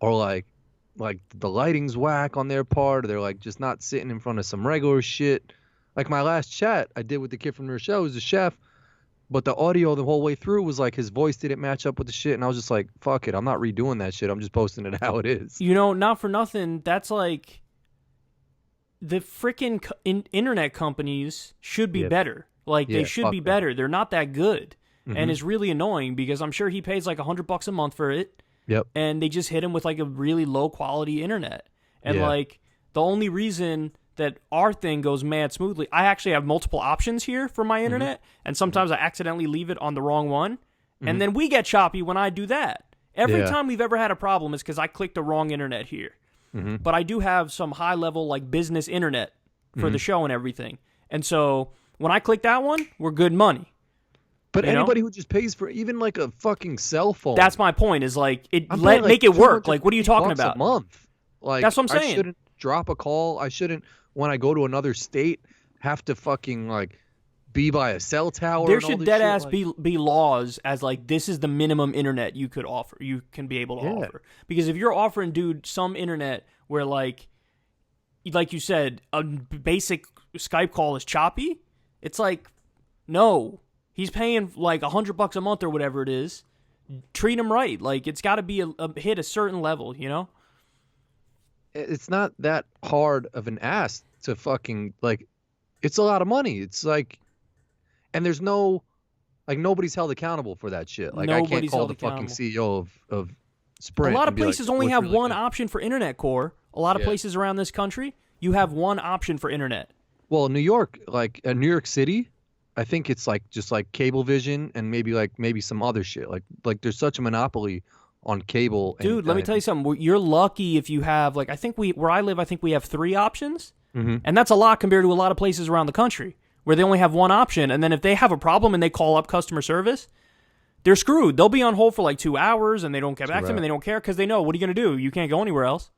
or like the lighting's whack on their part, or they're like just not sitting in front of some regular shit. Like my last chat I did with the kid from New show, who's a chef, but the audio the whole way through was like his voice didn't match up with the shit, and I was just like, fuck it, I'm not redoing that shit. I'm just posting it how it is. You know, not for nothing, that's like the freaking internet companies should be better. Like they should be better. They're not that good, and it's really annoying because I'm sure he pays like $100 a month for it. Yep. And they just hit him with like a really low quality internet. And like the only reason that our thing goes mad smoothly, I actually have multiple options here for my internet, and sometimes I accidentally leave it on the wrong one, and then we get choppy when I do that. Every time we've ever had a problem is because I clicked the wrong internet here. But I do have some high level like business internet for the show and everything. And so when I click that one, we're good money. But anybody who just pays for even like a fucking cell phone. That's my point. Is like make it work. Like what are you talking about? A month. Like that's what I'm saying. I shouldn't drop a call. I shouldn't, when I go to another state, have to fucking like be by a cell tower. There should dead ass be laws as like this is the minimum internet you could offer. You can be able to offer, because if you're offering dude some internet where like you said a basic Skype call is choppy, it's like no. He's paying like $100 a month or whatever it is. Treat him right. Like it's got to be hit a certain level, you know? It's not that hard of an ask to fucking like. It's a lot of money. It's like, and there's no, like nobody's held accountable for that shit. Like I can't call the fucking CEO of Sprint. A lot of places only have one option for internet core. A lot of places around this country, you have one option for internet. Well, New York, like New York City, I think it's like just like Cablevision and maybe some other shit. Like there's such a monopoly on cable. Dude, let me tell you something. You're lucky if you have, like, I think where I live, I think we have 3 options. Mhm. And that's a lot compared to a lot of places around the country where they only have one option. And then if they have a problem and they call up customer service, they're screwed. They'll be on hold for like 2 hours and they don't get back to them and they don't care because they know, what are you going to do? You can't go anywhere else.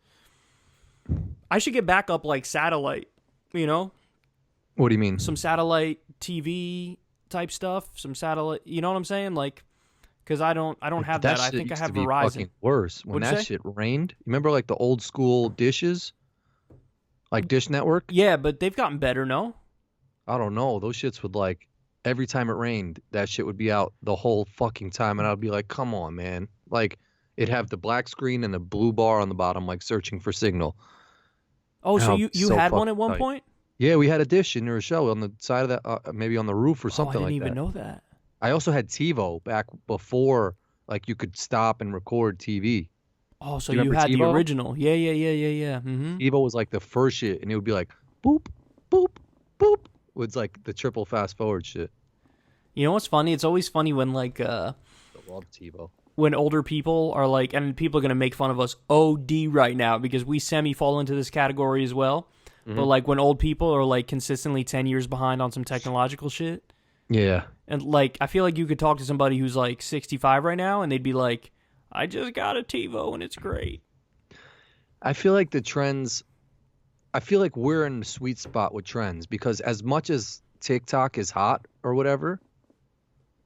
I should get back up like satellite, you know? What do you mean? Some satellite TV type stuff, some satellite, you know what I'm saying? Like, because I don't have that. I think I have Verizon. Fucking worse when that shit rained. You remember like the old school dishes, like Dish Network? Yeah, but they've gotten better. No, I don't know. Those shits would like every time it rained, that shit would be out the whole fucking time, and I'd be like, "Come on, man!" Like it'd have the black screen and the blue bar on the bottom, like searching for signal. Oh, so you had one at one point? Yeah, we had a dish in our show on the side of that, maybe on the roof or something like that. I didn't even know that. I also had TiVo back before, like you could stop and record TV. Oh, so you had TiVo? The original? Yeah. Mm-hmm. TiVo was like the first shit, and it would be like boop, boop, boop. It's like the triple fast forward shit. You know what's funny? It's always funny when like I love TiVo. When older people are like, and people are gonna make fun of us OD right now because we semi fall into this category as well. Mm-hmm. But like when old people are like consistently 10 years behind on some technological shit. Yeah. And like I feel like you could talk to somebody who's like 65 right now and they'd be like, I just got a TiVo and it's great. I feel like we're in the sweet spot with trends because as much as TikTok is hot or whatever,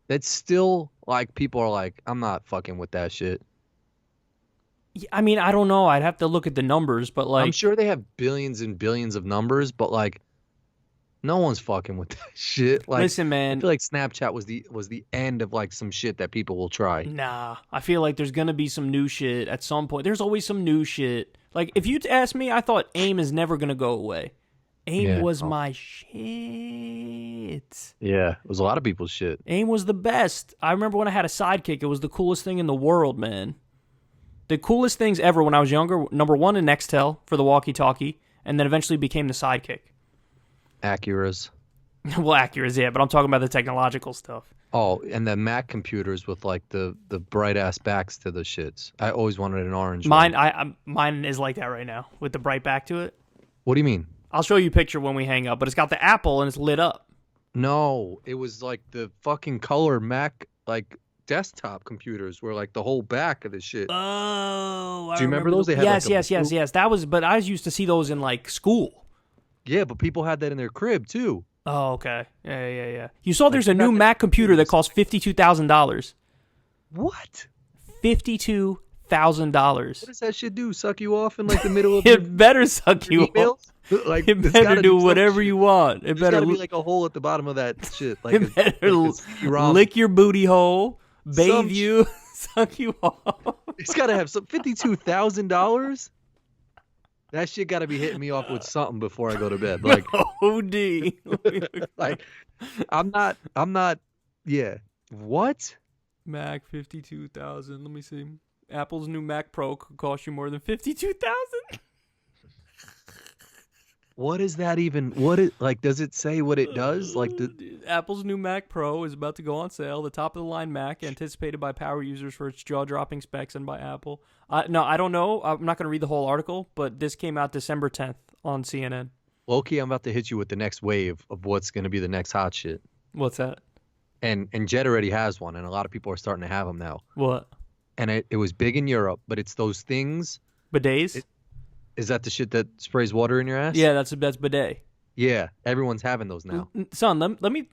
that's still like people are like, I'm not fucking with that shit. I mean, I don't know. I'd have to look at the numbers, but like... I'm sure they have billions and billions of numbers, but like, no one's fucking with that shit. Like, listen, man. I feel like Snapchat was the end of like some shit that people will try. Nah, I feel like there's gonna be some new shit at some point. There's always some new shit. Like, if you ask me, I thought AIM is never gonna go away. AIM was my shit. Yeah, it was a lot of people's shit. AIM was the best. I remember when I had a Sidekick. It was the coolest thing in the world, man. The coolest things ever when I was younger, number one, a Nextel for the walkie-talkie, and then eventually became the Sidekick. Acuras. Well, Acuras, yeah, but I'm talking about the technological stuff. Oh, and the Mac computers with like the bright-ass backs to the shits. I always wanted an orange one. Mine is like that right now, with the bright back to it. What do you mean? I'll show you a picture when we hang up, but it's got the Apple and it's lit up. No, it was like the fucking color Mac, like... desktop computers were like the whole back of the shit. Oh, do you remember those? They had yes. That was, but I used to see those in like school. Yeah, but people had that in their crib too. Oh, okay. Yeah. You saw there's a new Mac computer that costs $52,000. What? $52,000. What does that shit do? Suck you off in like the middle of it better suck you emails? Off. Like it better do whatever you want. It better be like a hole at the bottom of that shit. Like it better lick your booty hole, bathe you, suck you off. It's got to have some $52,000. That shit got to be hitting me off with something before I go to bed. Like OD. Like I'm not. Yeah. What? Mac 52,000. Let me see. Apple's new Mac Pro could cost you more than 52,000. What is that even? Does it say what it does? Like Apple's new Mac Pro is about to go on sale. The top of the line Mac, anticipated by power users for its jaw-dropping specs and by Apple. No, I don't know. I'm not going to read the whole article, but this came out December 10th on CNN. Low-key, I'm about to hit you with the next wave of what's going to be the next hot shit. What's that? And Jet already has one, and a lot of people are starting to have them now. What? And it was big in Europe, but it's those things. Bidets? Is that the shit that sprays water in your ass? Yeah, that's bidet. Yeah, everyone's having those now. Son, let me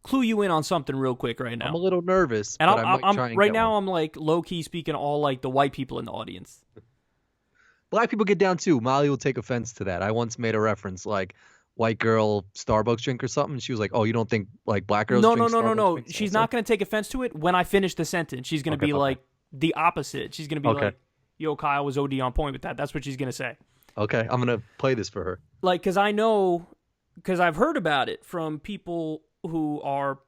clue you in on something real quick right now. I'm a little nervous, and but I might try and right get now one. I'm like low key speaking all like the white people in the audience. Black people get down too. Molly will take offense to that. I once made a reference like white girl Starbucks drink or something. She was like, "Oh, you don't think like black girls?" No. Drinks She's not going to take offense to it. When I finish the sentence, she's going to be like the opposite. She's going to be like, "Yo, Kyle was OD on point with that." That's what she's going to say. Okay, I'm going to play this for her. Like, because I've heard about it from people who are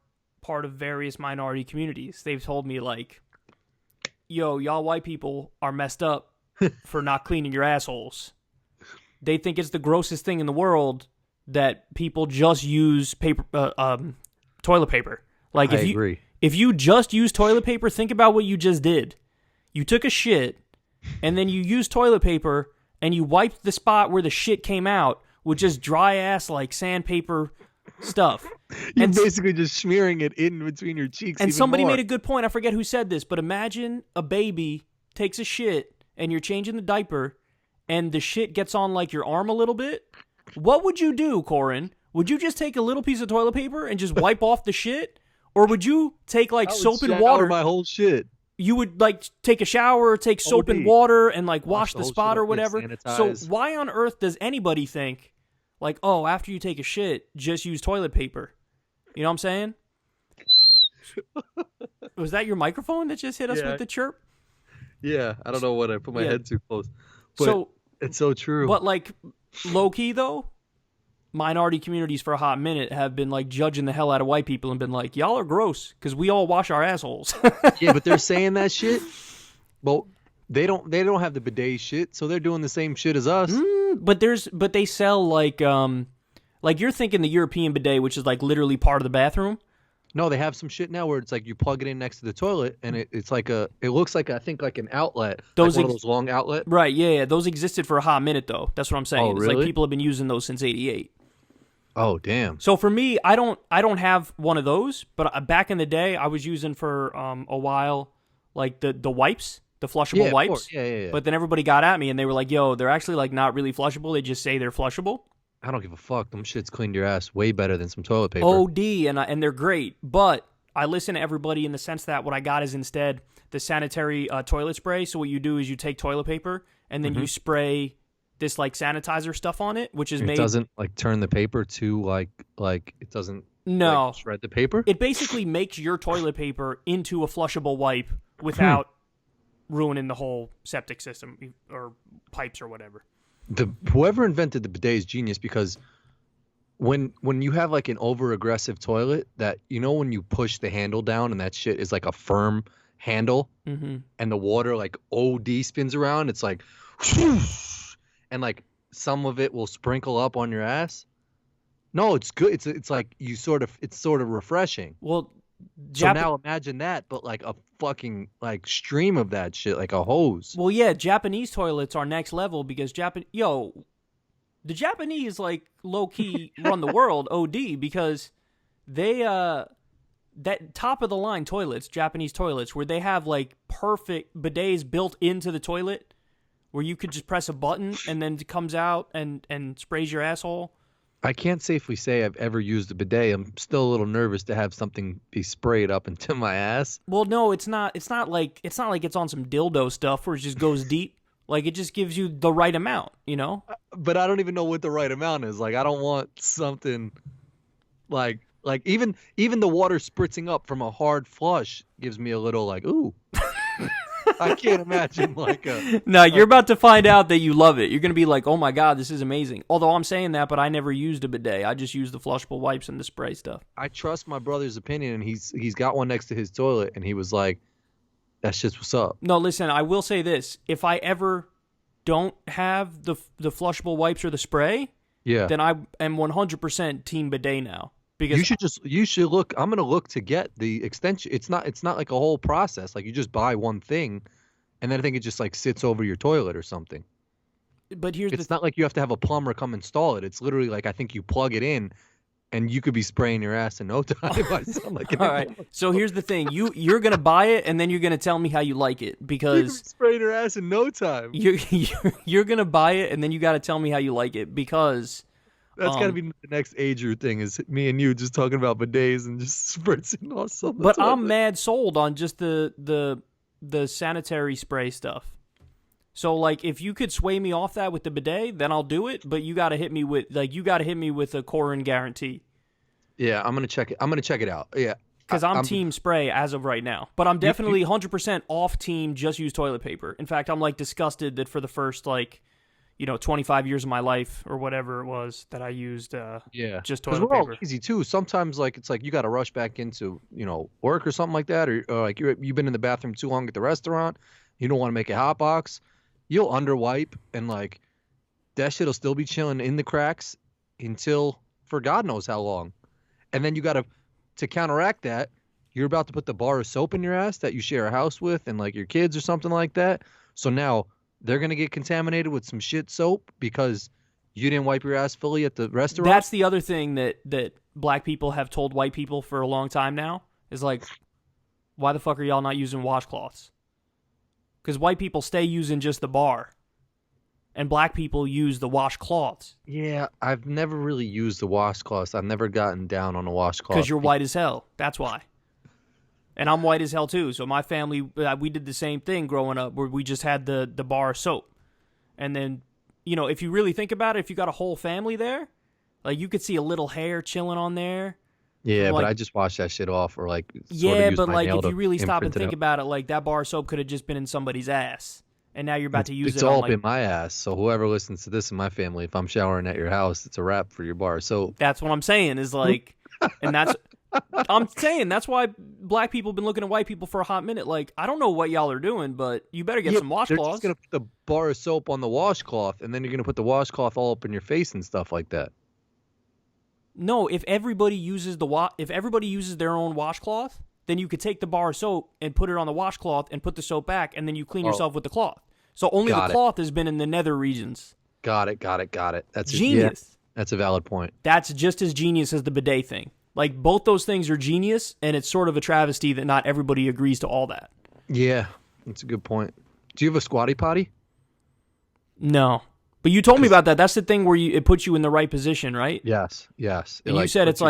part of various minority communities. They've told me like, "Yo, y'all white people are messed up for not cleaning your assholes." They think it's the grossest thing in the world that people just use toilet paper. Like I agree. If you just use toilet paper, think about what you just did. You took a shit, and then you used toilet paper, and you wiped the spot where the shit came out with just dry ass like sandpaper stuff. You're basically just smearing it in between your cheeks. And even somebody more. made a good point. I forget who said this, but imagine a baby takes a shit, and you're changing the diaper, and the shit gets on like your arm a little bit. What would you do, Corin? Would you just take a little piece of toilet paper and just wipe off the shit? Or would you take like soap and water? My whole shit. You would like take a shower, take soap and water, and like wash the spot or whatever. So why on earth does anybody think like, oh, after you take a shit, just use toilet paper? You know what I'm saying? Was that your microphone that just hit us with the chirp? Yeah, I don't know what I put my head too close. But it's so true. But like low key though, minority communities for a hot minute have been like judging the hell out of white people and been like, y'all are gross because we all wash our assholes. Yeah, but they're saying that shit. Well, they don't have the bidet shit, so they're doing the same shit as us. But they sell like you're thinking the European bidet, which is like literally part of the bathroom. No, they have some shit now where it's like you plug it in next to the toilet, and it looks like I think like an outlet, like one of those long outlet. Right? Yeah. Those existed for a hot minute though. That's what I'm saying. Oh, really? It's like people have been using those since '88. Oh, damn. So for me, I don't have one of those, but back in the day, I was using for a while like the wipes, the flushable wipes. Yeah. But then everybody got at me and they were like, "Yo, they're actually like not really flushable. They just say they're flushable." I don't give a fuck. Them shits cleaned your ass way better than some toilet paper. OD, and they're great. But I listen to everybody in the sense that what I got is instead the sanitary toilet spray. So what you do is you take toilet paper and then you spray this like sanitizer stuff on it, which is made. It doesn't like turn the paper to like it doesn't like, shred the paper. It basically makes your toilet paper into a flushable wipe without ruining the whole septic system or pipes or whatever. Whoever invented the bidet is genius because when you have like an over aggressive toilet that when you push the handle down and that shit is like a firm handle and the water like OD spins around, it's like and like some of it will sprinkle up on your ass. No, it's good. It's like it's sort of refreshing. Well, so now imagine that, but like a fucking like stream of that shit, like a hose. Well, yeah, Japanese toilets are next level because the Japanese like low key run the world OD because they that top of the line toilets, Japanese toilets, where they have like perfect bidets built into the toilet, where you could just press a button and then it comes out and sprays your asshole. I can't safely say I've ever used a bidet. I'm still a little nervous to have something be sprayed up into my ass. Well, no, it's not like it's on some dildo stuff where it just goes deep. Like it just gives you the right amount, But I don't even know what the right amount is. Like I don't want something like even the water spritzing up from a hard flush gives me a little like ooh. I can't imagine like a... No, you're about to find out that you love it. You're going to be like, oh my God, this is amazing. Although I'm saying that, but I never used a bidet. I just used the flushable wipes and the spray stuff. I trust my brother's opinion, and he's got one next to his toilet, and he was like, that's just what's up. No, listen, I will say this. If I ever don't have the flushable wipes or the spray, then I am 100% team bidet now. Because you should look. I'm gonna look to get the extension. It's not like a whole process. Like you just buy one thing, and then I think it just like sits over your toilet or something. But it's not like you have to have a plumber come install it. It's literally like I think you plug it in, and you could be spraying your ass in no time. I sound like all right. So here's the thing: you're gonna buy it, and then you're gonna tell me how you like it because you could be spraying your ass in no time. You're gonna buy it, and then you got to tell me how you like it because. That's got to be the next ager thing is me and you just talking about bidets and just spritzing us on the But toilet. I'm mad sold on just the sanitary spray stuff. So like if you could sway me off that with the bidet, then I'll do it, but you got to hit me with a Corin guarantee. Yeah, I'm going to check it. I'm going to check it out. Yeah. Cuz I'm team spray as of right now. But I'm definitely 100% off team just use toilet paper. In fact, I'm like disgusted that for the first 25 years of my life or whatever it was that I used just toilet we're paper. All easy too. Sometimes like it's like you got to rush back into work or something like that, or like you've been in the bathroom too long at the restaurant. You don't want to make a hot box. You'll underwipe and like that shit'll still be chilling in the cracks, until for God knows how long. And then you got to counteract that, you're about to put the bar of soap in your ass that you share a house with and like your kids or something like that. So now they're going to get contaminated with some shit soap because you didn't wipe your ass fully at the restaurant. That's the other thing that black people have told white people for a long time now is like, why the fuck are y'all not using washcloths? Because white people stay using just the bar, and black people use the washcloths. Yeah, I've never really used the washcloths. I've never gotten down on a washcloth. Because you're white as hell. That's why. And I'm white as hell too. So my family, we did the same thing growing up where we just had the bar of soap. And then, you know, if you really think about it, if you got a whole family there, like you could see a little hair chilling on there. Yeah, like, but I just wash that shit off or like yeah, but like if you really stop and think about it, like that bar of soap could have just been in somebody's ass. And now you're about to use it. It's all up in my ass. So whoever listens to this in my family, if I'm showering at your house, it's a wrap for your bar of soap. That's what I'm saying is like, and I'm saying that's why black people have been looking at white people for a hot minute. Like, I don't know what y'all are doing, but you better get some washcloths. They're just going to put the bar of soap on the washcloth, and then you're going to put the washcloth all up in your face and stuff like that. No, if everybody uses their own washcloth, then you could take the bar of soap and put it on the washcloth and put the soap back, and then you clean yourself with the cloth. So only the cloth has been in the nether regions. Got it. That's genius. That's a valid point. That's just as genius as the bidet thing. Like, both those things are genius, and it's sort of a travesty that not everybody agrees to all that. Yeah, that's a good point. Do you have a squatty potty? No. But you told me about that. That's the thing where it puts you in the right position, right? Yes. And you said it's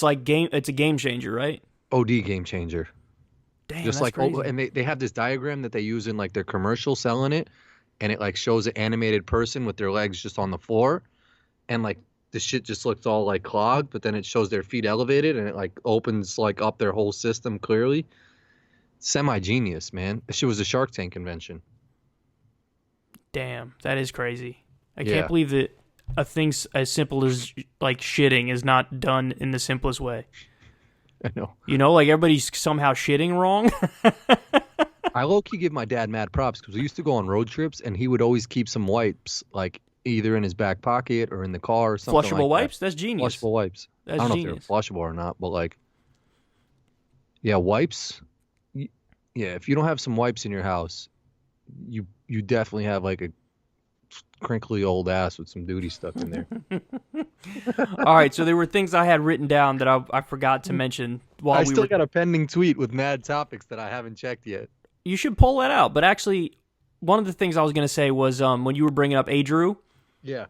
a game changer, right? OD game changer. Damn, just that's like crazy. And they have this diagram that they use in like their commercial selling it, and it like shows an animated person with their legs just on the floor, and like the shit just looks all like clogged, but then it shows their feet elevated and it like opens like up their whole system clearly. Semi-genius, man. This shit was a Shark Tank convention. Damn, that is crazy. I can't believe that a thing as simple as like shitting is not done in the simplest way. I know. You know, like everybody's somehow shitting wrong. I low-key give my dad mad props because we used to go on road trips and he would always keep some wipes like either in his back pocket or in the car or something Flushable like wipes? That. That's genius. Flushable wipes. That's I don't genius. know if they're flushable or not, but like, yeah, wipes. Yeah, if you don't have some wipes in your house, you definitely have like a crinkly old ass with some duty stuck in there. All right, so there were things I had written down that I forgot to mention while I still got a pending tweet with mad topics that I haven't checked yet. You should pull that out. But actually, one of the things I was going to say was when you were bringing up Adrew. Yeah.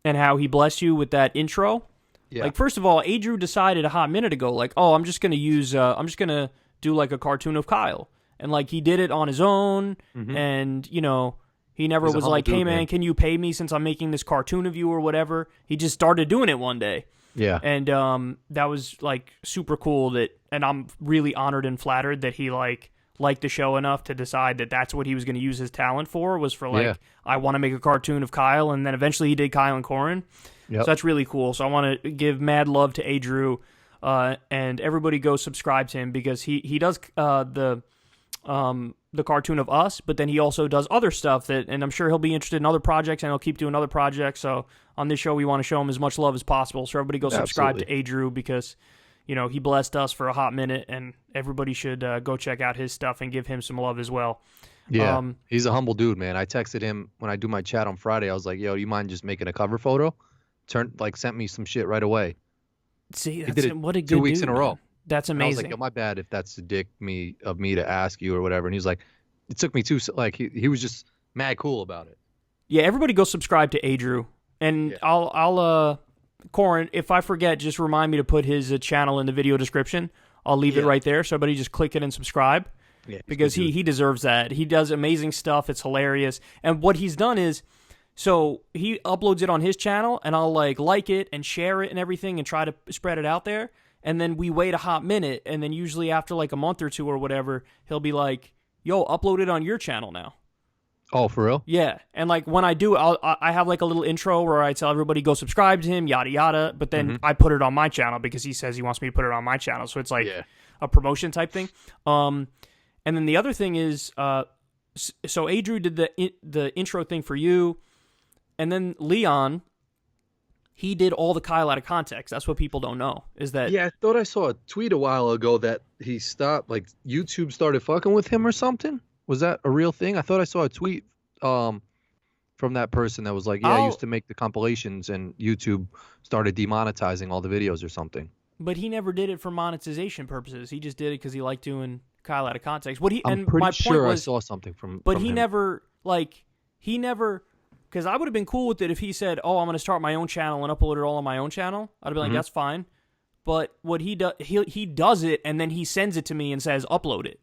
And how he blessed you with that intro. Yeah. Like, first of all, Adrew decided a hot minute ago, like, oh, I'm just going to do like a cartoon of Kyle. And like, he did it on his own. Mm-hmm. And, you know, he never was like, hey, man, can you pay me since I'm making this cartoon of you or whatever? He just started doing it one day. Yeah. And that was like super cool and I'm really honored and flattered that he liked the show enough to decide that that's what he was going to use his talent for, was for like, I want to make a cartoon of Kyle, and then eventually he did Kyle and Corin. Yep. So that's really cool. So I want to give mad love to Adrew, and everybody go subscribe to him because he does the cartoon of us, but then he also does other stuff and I'm sure he'll be interested in other projects, and he'll keep doing other projects. So on this show, we want to show him as much love as possible. So everybody go subscribe to Adrew because, you know, he blessed us for a hot minute, and everybody should go check out his stuff and give him some love as well. Yeah, he's a humble dude, man. I texted him when I do my chat on Friday. I was like, yo, do you mind just making a cover photo? Sent me some shit right away. See, what a good 2 weeks in a row. Man. That's amazing. And I was like, yo, my bad if that's the dick of me to ask you or whatever. And he was like, it took me he was just mad cool about it. Yeah, everybody go subscribe to Adrew. And I'll Corin, if I forget, just remind me to put his channel in the video description. I'll leave it right there, so everybody just click it and subscribe. Yeah, because he deserves that. He does amazing stuff. It's hilarious. And what he's done is, so he uploads it on his channel, and I'll like it and share it and everything and try to spread it out there. And then we wait a hot minute, and then usually after like a month or two or whatever, he'll be like, yo, upload it on your channel now. Oh, for real? Yeah. And like when I do, I have like a little intro where I tell everybody go subscribe to him, yada, yada. But then I put it on my channel because he says he wants me to put it on my channel. So it's like a promotion type thing. And then the other thing is, so Adrew did the intro thing for you. And then Leon, he did all the Kyle out of context. That's what people don't know, is that... Yeah, I thought I saw a tweet a while ago that he stopped, like, YouTube started fucking with him or something. Was that a real thing? I thought I saw a tweet from that person that was like, yeah, I used to make the compilations and YouTube started demonetizing all the videos or something. But he never did it for monetization purposes. He just did it because he liked doing Kyle out of context. I'm pretty sure I saw something from But he him. never, because I would have been cool with it if he said, oh, I'm going to start my own channel and upload it all on my own channel. I'd be like, that's fine. But what he does, he does it, and then he sends it to me and says, upload it.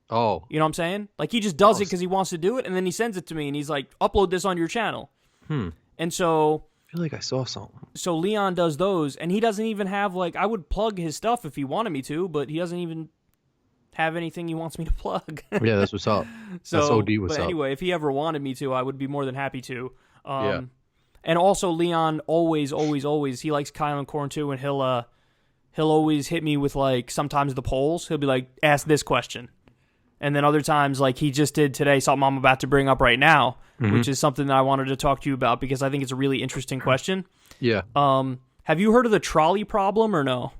Oh. You know what I'm saying? Like, he just does it because he wants to do it, and then he sends it to me, and he's like, upload this on your channel. And so... I feel like I saw something. So Leon does those, and he doesn't even have, like... I would plug his stuff if he wanted me to, but he doesn't even have anything he wants me to plug. Yeah, that's what's up. So, that's OD what's but up. anyway, if he ever wanted me to, I would be more than happy to. Yeah. And also, Leon always, he likes Kyle and Corin too, and he'll always hit me with, like, sometimes the polls. He'll be like, ask this question. And then other times, like he just did today, something I'm about to bring up right now, which is something that I wanted to talk to you about because I think it's a really interesting question. Yeah. Have you heard of the trolley problem or no?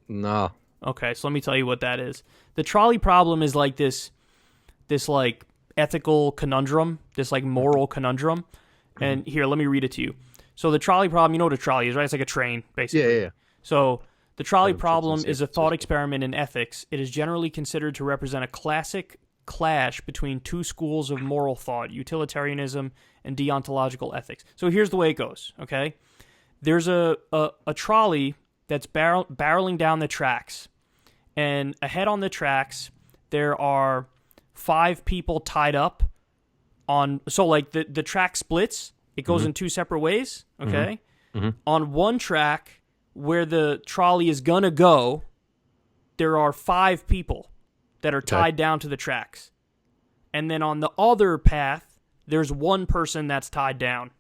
No. Okay, so let me tell you what that is. The trolley problem is like this like ethical conundrum, this like moral conundrum. And here, let me read it to you. So the trolley problem, you know what a trolley is, right? It's like a train, basically. Yeah. So the trolley problem is a thought experiment in ethics. It is generally considered to represent a classic clash between two schools of moral thought, utilitarianism and deontological ethics. So here's the way it goes, okay? There's a trolley that's barreling down the tracks. And ahead on the tracks, there are 5 people tied up on... So, like, the track splits. It goes in 2 separate ways, okay? On one track... where the trolley is going to go, there are 5 people that are tied down to the tracks. And then on the other path, there's 1 person that's tied down.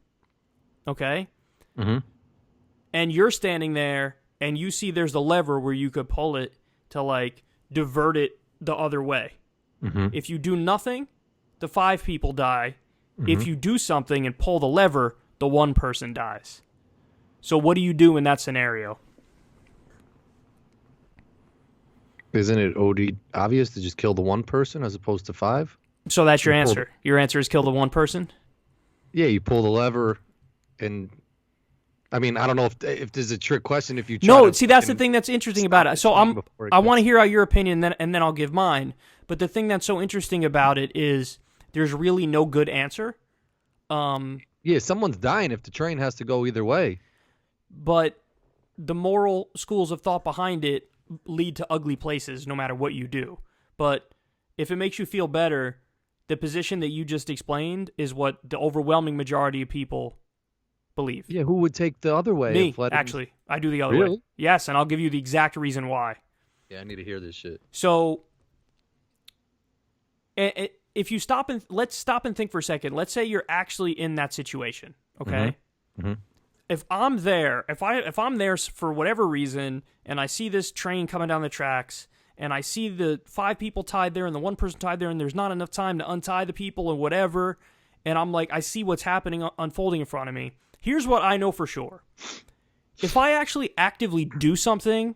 Okay? And you're standing there, and you see there's the lever where you could pull it to, like, divert it the other way. If you do nothing, the 5 people die. If you do something and pull the lever, the 1 person dies. So what do you do in that scenario? Isn't it OD obvious to just kill the 1 person as opposed to 5? So that's your answer. Your answer is kill the 1 person? Yeah, you pull the lever and... I mean, I don't know if there's a trick question if you try No, to see, that's the thing that's interesting about it. So I want to hear out your opinion, and then I'll give mine. But the thing that's so interesting about it is there's really no good answer. Yeah, someone's dying if the train has to go either way. But the moral schools of thought behind it lead to ugly places no matter what you do. But if it makes you feel better, the position that you just explained is what the overwhelming majority of people believe. Yeah, who would take the other way? Me, actually. I do the other way. Yes, and I'll give you the exact reason why. Yeah, I need to hear this shit. So, if you let's stop and think for a second. Let's say you're actually in that situation, okay? If I'm there, if I'm there for whatever reason, and I see this train coming down the tracks, and I see the 5 people tied there and the 1 person tied there, and there's not enough time to untie the people and whatever, and I'm like, I see what's happening unfolding in front of me. Here's what I know for sure. If I actually actively do something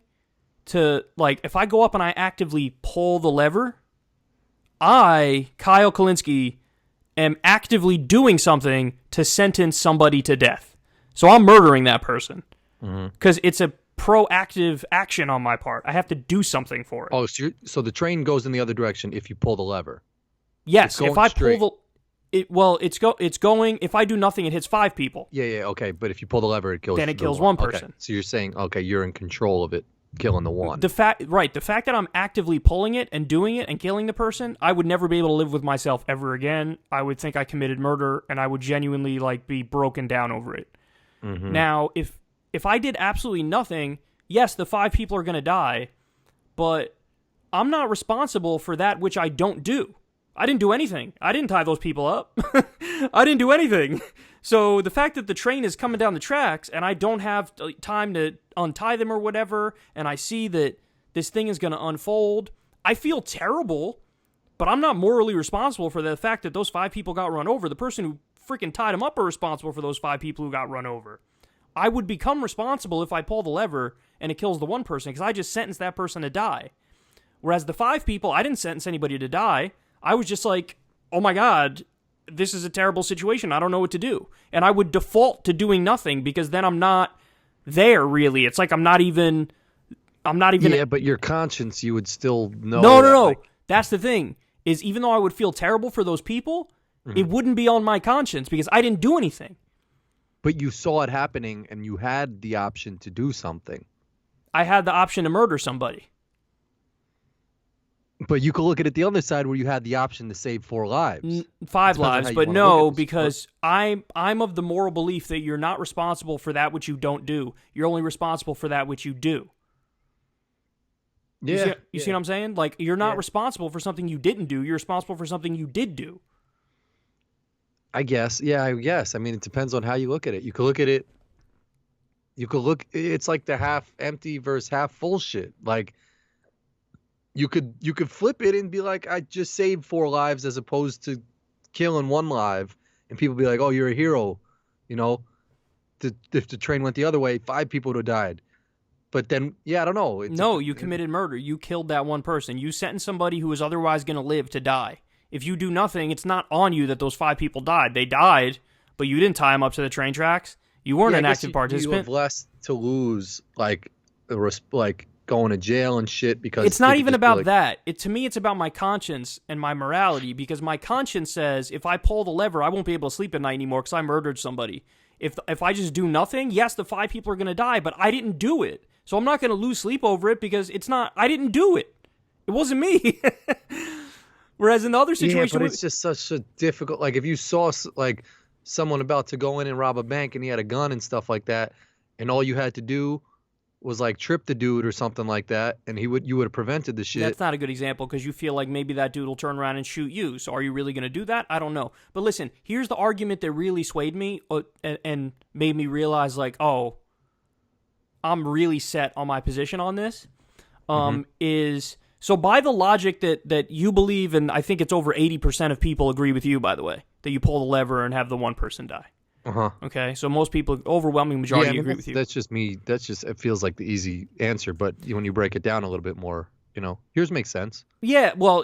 to, like, if I go up and I actively pull the lever, I, Kyle Kalinske, am actively doing something to sentence somebody to death. So I'm murdering that person because it's a proactive action on my part. I have to do something for it. Oh, so the train goes in the other direction if you pull the lever. Yes, if I pull it's going. If I do nothing, it hits 5 people. Yeah, okay. But if you pull the lever, it kills. Then it kills 1 person. Okay. So you're saying, okay, you're in control of it, killing the 1. The fact that I'm actively pulling it and doing it and killing the person, I would never be able to live with myself ever again. I would think I committed murder, and I would genuinely be broken down over it. Now, if I did absolutely nothing, yes, the 5 people are going to die, but I'm not responsible for that which I don't do. I didn't do anything. I didn't tie those people up. I didn't do anything. So the fact that the train is coming down the tracks and I don't have time to untie them or whatever, and I see that this thing is going to unfold, I feel terrible, but I'm not morally responsible for the fact that those 5 people got run over. The person who freaking tied them up are responsible for those 5 people who got run over. I would become responsible if I pull the lever and it kills the one person because I just sentenced that person to die. Whereas the 5 people, I didn't sentence anybody to die. I was just like, oh my God, this is a terrible situation. I don't know what to do. And I would default to doing nothing because then I'm not there really. It's like I'm not even. Yeah, but your conscience, you would still know. No. Like, that's the thing, is even though I would feel terrible for those people, it wouldn't be on my conscience because I didn't do anything. But you saw it happening and you had the option to do something. I had the option to murder somebody. But you could look at it the other side where you had the option to save 4 lives. 5 lives, but no, because I'm of the moral belief that you're not responsible for that which you don't do. You're only responsible for that which you do. Yeah. You see what I'm saying? Like, you're not responsible for something you didn't do. You're responsible for something you did do. I guess. Yeah, I guess. I mean, it depends on how you look at it. You could look at it. It's like the half empty versus half full shit. Like, you could flip it and be like, I just saved 4 lives as opposed to killing 1 life. And people be like, oh, you're a hero. You know, if the train went the other way, 5 people would have died. But then, yeah, I don't know. You committed murder. You killed that one person. You sentenced somebody who was otherwise going to live to die. If you do nothing, it's not on you that those 5 people died. They died, but you didn't tie them up to the train tracks. You weren't an active participant. You have less to lose, like going to jail and shit. Because it's not even about that. To me, it's about my conscience and my morality. Because my conscience says if I pull the lever, I won't be able to sleep at night anymore because I murdered somebody. If I just do nothing, yes, the 5 people are going to die, but I didn't do it. So I'm not going to lose sleep over it because I didn't do it. It wasn't me. Whereas in the other situation... Yeah, but it's just such a difficult... Like, if you saw, like, someone about to go in and rob a bank and he had a gun and stuff like that, and all you had to do was, like, trip the dude or something like that, and you would have prevented the shit. That's not a good example because you feel like maybe that dude will turn around and shoot you. So are you really going to do that? I don't know. But listen, here's the argument that really swayed me and made me realize, like, oh... I'm really set on my position on this, is, so by the logic that you believe, and I think it's over 80% of people agree with you, by the way, that you pull the lever and have the one person die. Okay, so most people, overwhelming majority, agree with you. That's just me. It feels like the easy answer, but when you break it down a little bit more, yours makes sense. Yeah, well,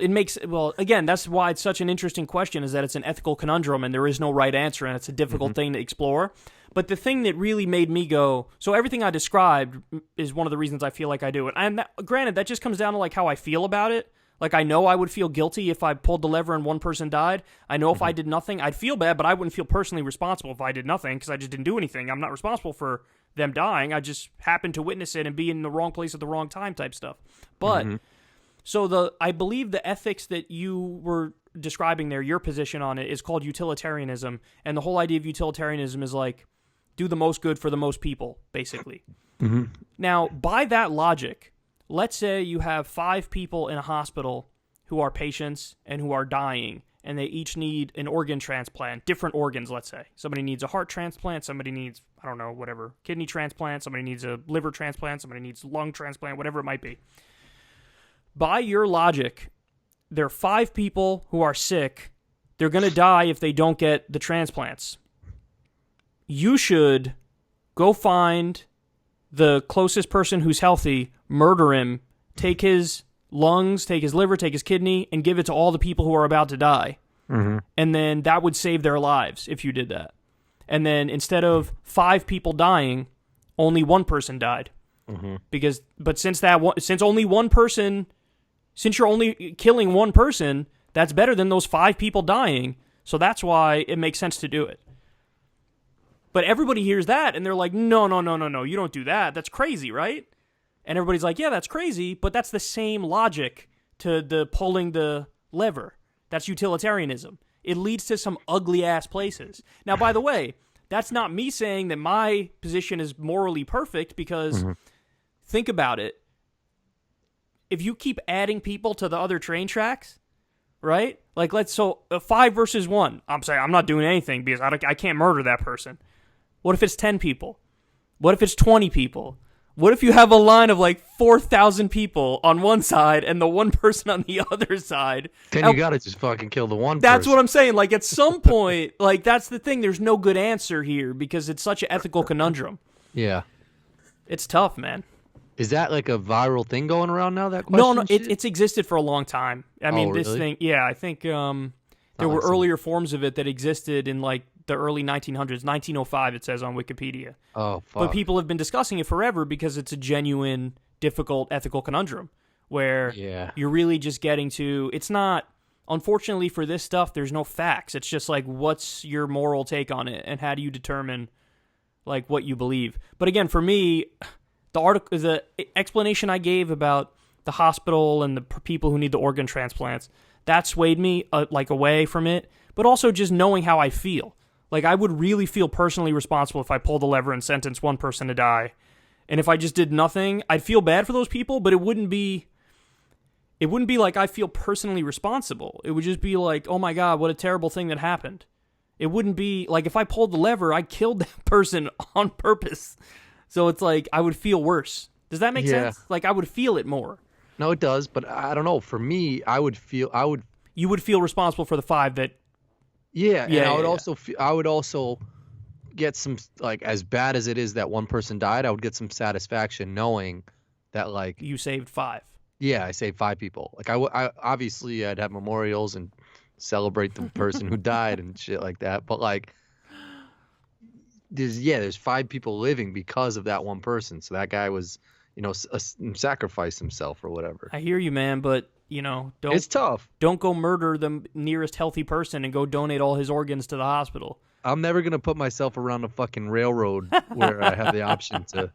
again, that's why it's such an interesting question, is that it's an ethical conundrum and there is no right answer and it's a difficult thing to explore. But the thing that really made me go, so everything I described is one of the reasons I feel like I do it. And granted, that just comes down to like how I feel about it. Like, I know I would feel guilty if I pulled the lever and one person died. I know if I did nothing, I'd feel bad, but I wouldn't feel personally responsible if I did nothing because I just didn't do anything. I'm not responsible for them dying. I just happened to witness it and be in the wrong place at the wrong time type stuff. But, so I believe the ethics that you were describing there, your position on it, is called utilitarianism. And the whole idea of utilitarianism is like, do the most good for the most people, basically. Now, by that logic, let's say you have 5 people in a hospital who are patients and who are dying, and they each need an organ transplant, different organs, let's say. Somebody needs a heart transplant, somebody needs, I don't know, whatever, kidney transplant, somebody needs a liver transplant, somebody needs lung transplant, whatever it might be. By your logic, there are 5 people who are sick. They're going to die if they don't get the transplants. You should go find the closest person who's healthy, murder him, take his lungs, take his liver, take his kidney, and give it to all the people who are about to die. And then that would save their lives if you did that. And then instead of 5 people dying, only 1 person died. But since only one person, since you're only killing 1 person, that's better than those 5 people dying. So that's why it makes sense to do it. But everybody hears that, and they're like, no, you don't do that. That's crazy, right? And everybody's like, yeah, that's crazy, but that's the same logic to the pulling the lever. That's utilitarianism. It leads to some ugly-ass places. Now, by the way, that's not me saying that my position is morally perfect, because think about it. If you keep adding people to the other train tracks, right? Like, 5 versus 1. I'm saying I'm not doing anything because I can't murder that person. What if it's 10 people? What if it's 20 people? What if you have a line of like 4,000 people on one side and the one person on the other side? Then you gotta just fucking kill the one person. That's what I'm saying. Like, at some point, like, that's the thing. There's no good answer here because it's such an ethical conundrum. Yeah. It's tough, man. Is that like a viral thing going around now? That No, question? it's existed for a long time. I mean, this really? thing, yeah, I think there were like some- earlier forms of it that existed in like the early 1900s, 1905 it says on Wikipedia. Oh, fuck. But people have been discussing it forever because it's a genuine, difficult ethical conundrum where you're really just getting to, it's not, unfortunately for this stuff, there's no facts. It's just like, what's your moral take on it and how do you determine like what you believe? But again, for me, the explanation I gave about the hospital and the people who need the organ transplants, that swayed me like away from it, but also just knowing how I feel. Like, I would really feel personally responsible if I pulled the lever and sentenced one person to die. And if I just did nothing, I'd feel bad for those people, but it wouldn't be like I feel personally responsible. It would just be like, oh my God, what a terrible thing that happened. It wouldn't be like if I pulled the lever, I killed that person on purpose. So it's like I would feel worse. Does that make sense? Like I would feel it more. No, it does, but I don't know. For me, You would feel responsible for the 5 that. Yeah, and I would also get some, like, as bad as it is that one person died, I would get some satisfaction knowing that, like, you saved 5. Yeah, I saved 5 people. Like I obviously I'd have memorials and celebrate the person who died and shit like that. But like, there's 5 people living because of that one person. So that guy was, sacrificed himself or whatever. I hear you, man, but it's tough. Don't go murder the nearest healthy person and go donate all his organs to the hospital. I'm never gonna put myself around a fucking railroad where I have the option to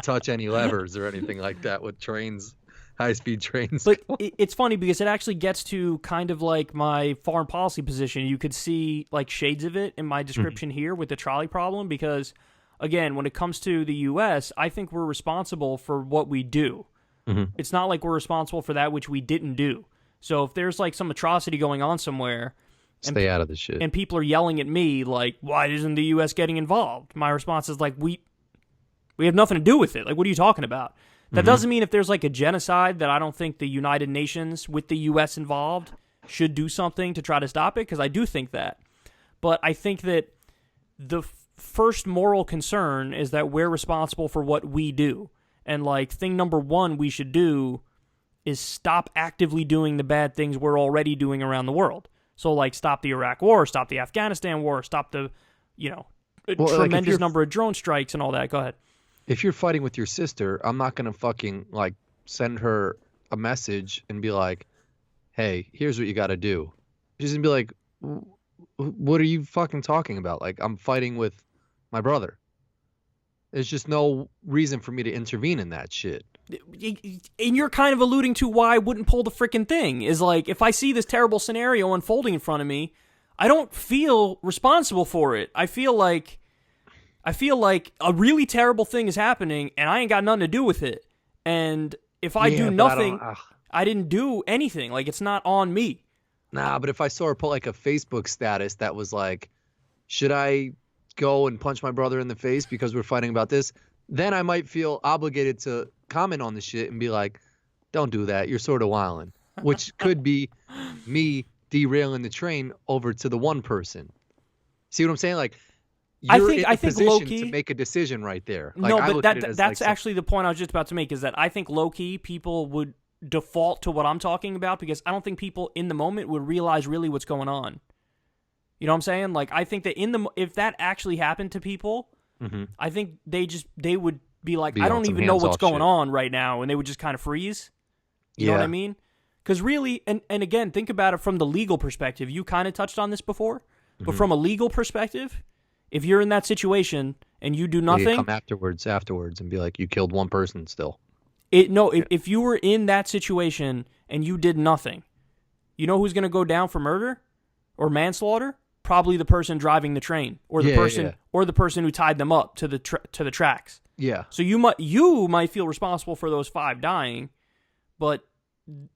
touch any levers or anything like that with trains. High-speed trains. But it's funny because it actually gets to kind of like my foreign policy position. You could see like shades of it in my description here with the trolley problem because, again, when it comes to the U.S., I think we're responsible for what we do. Mm-hmm. It's not like we're responsible for that which we didn't do. So if there's like some atrocity going on somewhere... Stay out of the shit. And people are yelling at me like, why isn't the U.S. getting involved? My response is like, we have nothing to do with it. Like, what are you talking about? That doesn't mean if there's like a genocide that I don't think the United Nations with the U.S. involved should do something to try to stop it, because I do think that. But I think that the first moral concern is that we're responsible for what we do. And like thing number 1 we should do is stop actively doing the bad things we're already doing around the world. So like stop the Iraq War, stop the Afghanistan War, stop the, tremendous number of drone strikes and all that. Go ahead. If you're fighting with your sister, I'm not going to fucking, like, send her a message and be like, hey, here's what you got to do. She's going to be like, what are you fucking talking about? Like, I'm fighting with my brother. There's just no reason for me to intervene in that shit. And you're kind of alluding to why I wouldn't pull the freaking thing. Is like, if I see this terrible scenario unfolding in front of me, I don't feel responsible for it. I feel like a really terrible thing is happening, and I ain't got nothing to do with it. And if I do nothing, I didn't do anything. Like, it's not on me. Nah, but if I saw her put, like, a Facebook status that was like, should I go and punch my brother in the face because we're fighting about this? Then I might feel obligated to comment on the shit and be like, don't do that. You're sort of wildin'. Which could be me derailing the train over to the one person. See what I'm saying? Like, you're in a position low-key, to make a decision right there. Like, no, but that's like actually the point I was just about to make, is that I think low-key people would default to what I'm talking about because I don't think people in the moment would realize really what's going on. You know what I'm saying? Like, I think that if that actually happened to people, I think they would be like, I don't even know what's going on right now, and they would just kind of freeze. You know what I mean? Because really, and again, think about it from the legal perspective. You kind of touched on this before, but from a legal perspective, if you're in that situation and you do nothing, you come afterwards and be like, you killed one person still. If you were in that situation and you did nothing, you know who's going to go down for murder or manslaughter? Probably the person driving the train, or the person who tied them up to the tracks. Yeah. So you might feel responsible for those 5 dying, but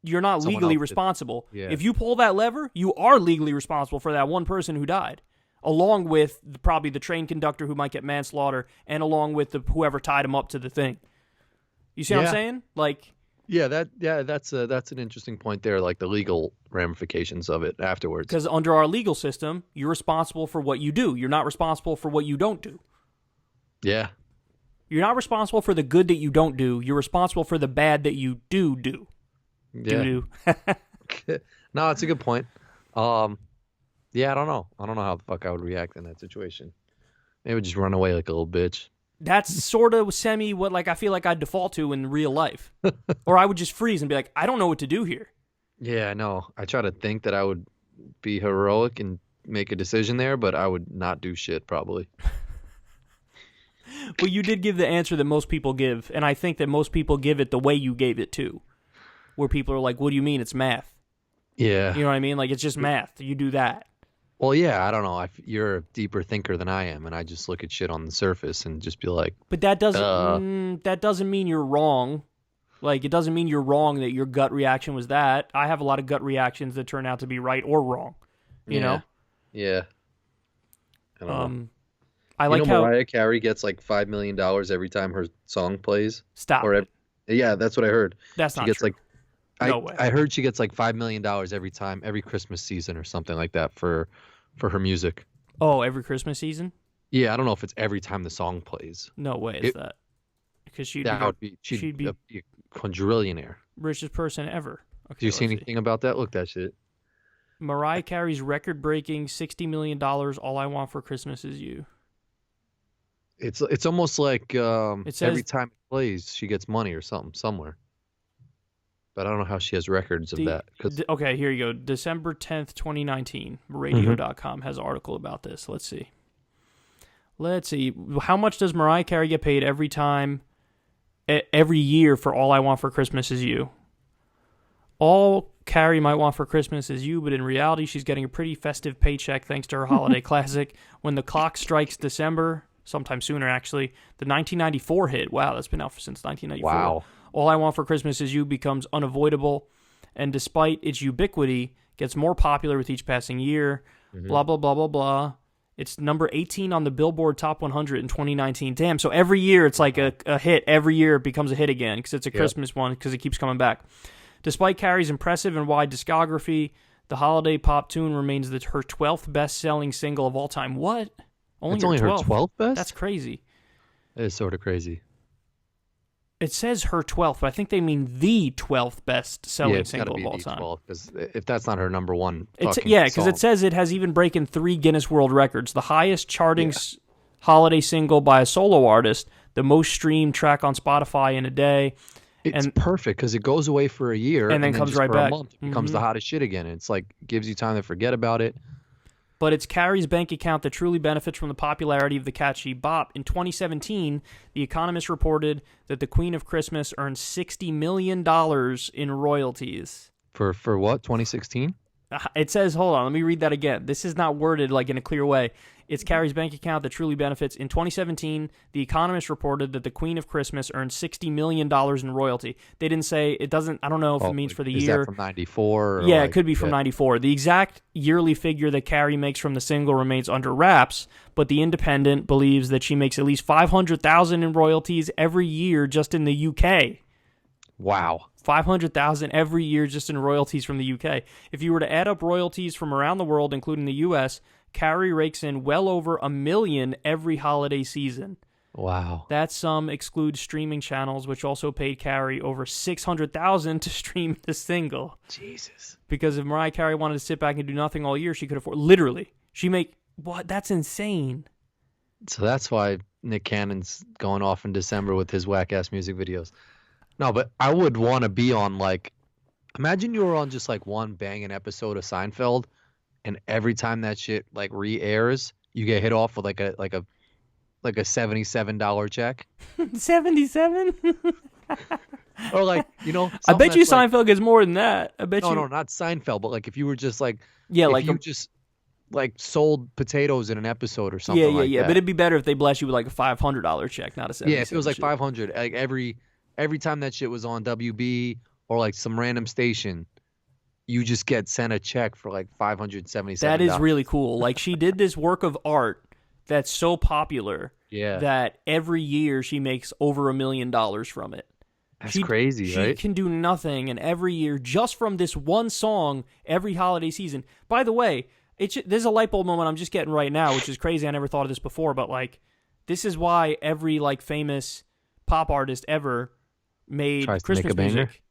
you're not legally responsible. Yeah. If you pull that lever, you are legally responsible for that one person who died, along with probably the train conductor who might get manslaughter, and along with whoever tied him up to the thing. You see what I'm saying? Like, that's an interesting point there, like the legal ramifications of it afterwards. Because under our legal system, you're responsible for what you do. You're not responsible for what you don't do. Yeah. You're not responsible for the good that you don't do. You're responsible for the bad that you do. Yeah. Do. No, it's a good point. Yeah, I don't know. I don't know how the fuck I would react in that situation. Maybe just run away like a little bitch. That's sort of what like I feel like I'd default to in real life. Or I would just freeze and be like, I don't know what to do here. Yeah, I know. I try to think that I would be heroic and make a decision there, but I would not do shit probably. Well, you did give the answer that most people give, and I think that most people give it the way you gave it too. Where people are like, what do you mean? It's math. Yeah. You know what I mean? Like, it's just math. You do that. Well, yeah, I don't know. You're a deeper thinker than I am, and I just look at shit on the surface and just be like, but that doesn't mean you're wrong. Like, it doesn't mean you're wrong that your gut reaction was that. I have a lot of gut reactions that turn out to be right or wrong. You know? Yeah. I don't know. I like how Mariah Carey gets like $5 million every time her song plays. Stop. Yeah, that's what I heard. That's she not gets true. No way. I heard she gets like $5 million every Christmas season or something like that for her music. Oh, every Christmas season? Yeah, I don't know if it's every time the song plays. No way is that. Because she'd be a quadrillionaire. Richest person ever. Okay, do you see anything about that? Look that shit. Mariah Carey's record-breaking $60 million, All I Want for Christmas Is You. It's almost like it says, every time it plays, she gets money or something somewhere. But I don't know how she has records of that. Okay, here you go. December 10th, 2019. Radio.com has an article about this. Let's see. How much does Mariah Carey get paid every year for All I Want for Christmas Is You? All Carey might want for Christmas is you, but in reality, she's getting a pretty festive paycheck thanks to her holiday classic. When the clock strikes December, sometime sooner actually, the 1994 hit. Wow, that's been out since 1994. Wow. All I Want for Christmas Is You becomes unavoidable, and despite its ubiquity, gets more popular with each passing year. Blah, blah, blah, blah, blah. It's number 18 on the Billboard Top 100 in 2019. Damn, so every year it's like a hit. Every year it becomes a hit again because it's a Christmas one because it keeps coming back. Despite Carey's impressive and wide discography, the holiday pop tune remains her 12th best-selling single of all time. What? It's only her 12th best? That's crazy. It is sort of crazy. It says her 12th, but I think they mean the 12th best-selling single of all time. Because if that's not her number one because it says it has even broken 3 Guinness World Records. The highest charting holiday single by a solo artist, the most streamed track on Spotify in a day. It's perfect because it goes away for a year and then comes right back. A month, it becomes the hottest shit again. It's like gives you time to forget about it. But it's Carey's bank account that truly benefits from the popularity of the catchy bop. In 2017, The Economist reported that the Queen of Christmas earned $60 million in royalties. For what? 2016? It says, hold on, let me read that again. This is not worded like in a clear way. It's Carey's bank account that truly benefits. In 2017, The Economist reported that the Queen of Christmas earned $60 million in royalty. They didn't say, it doesn't, I don't know if it means for the year. Is that from 94? Yeah, it could be from 94. The exact yearly figure that Carey makes from the single remains under wraps, but The Independent believes that she makes at least $500,000 in royalties every year just in the UK. Wow. $500,000 every year just in royalties from the UK. If you were to add up royalties from around the world, including the US, Carey rakes in well over $1 million every holiday season. Wow. That sum excludes streaming channels, which also paid Carey over $600,000 to stream the single. Jesus. Because if Mariah Carey wanted to sit back and do nothing all year, she could afford. Literally, what? That's insane. So that's why Nick Cannon's going off in December with his whack ass music videos. No, but I would want to be on imagine you were on just one banging episode of Seinfeld. And every time that shit re-airs, you get hit off with like a $77 check. 77? Or I bet you Seinfeld gets more than that. I bet you. No, not Seinfeld, but if you were just just sold potatoes in an episode or something like that. Yeah. But it'd be better if they bless you with a $500 check, not a $77. Yeah, if it was 500, every time that shit was on WB or some random station. You just get sent a check for $577. That is really cool. She did this work of art that's so popular that every year she makes over $1 million from it. That's crazy, right? She can do nothing, and every year, just from this one song, every holiday season. There's a light bulb moment I'm just getting right now, which is crazy. I never thought of this before, but This is why every like famous pop artist ever made Tries to make Christmas a banger? music.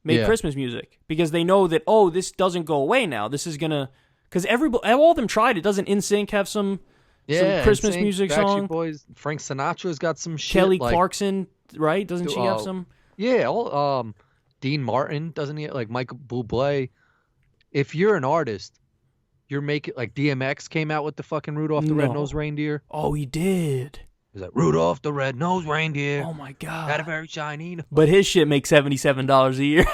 Made Yeah. Christmas music because they know that this doesn't go away now. This is gonna because all of them tried it. Doesn't NSYNC have some Christmas NSYNC, music Backstreet song? Boys, Frank Sinatra's got some shit. Kelly like, Clarkson, right? Doesn't she have some? Yeah, all Dean Martin, doesn't he? Like Michael Bublé. If you're an artist, you're making like DMX came out with the fucking Rudolph the No. Red-Nosed Reindeer. Oh, he did. He's like Rudolph the Red-Nosed Reindeer. Oh my god. Had a very shiny. But his shit makes $77 a year.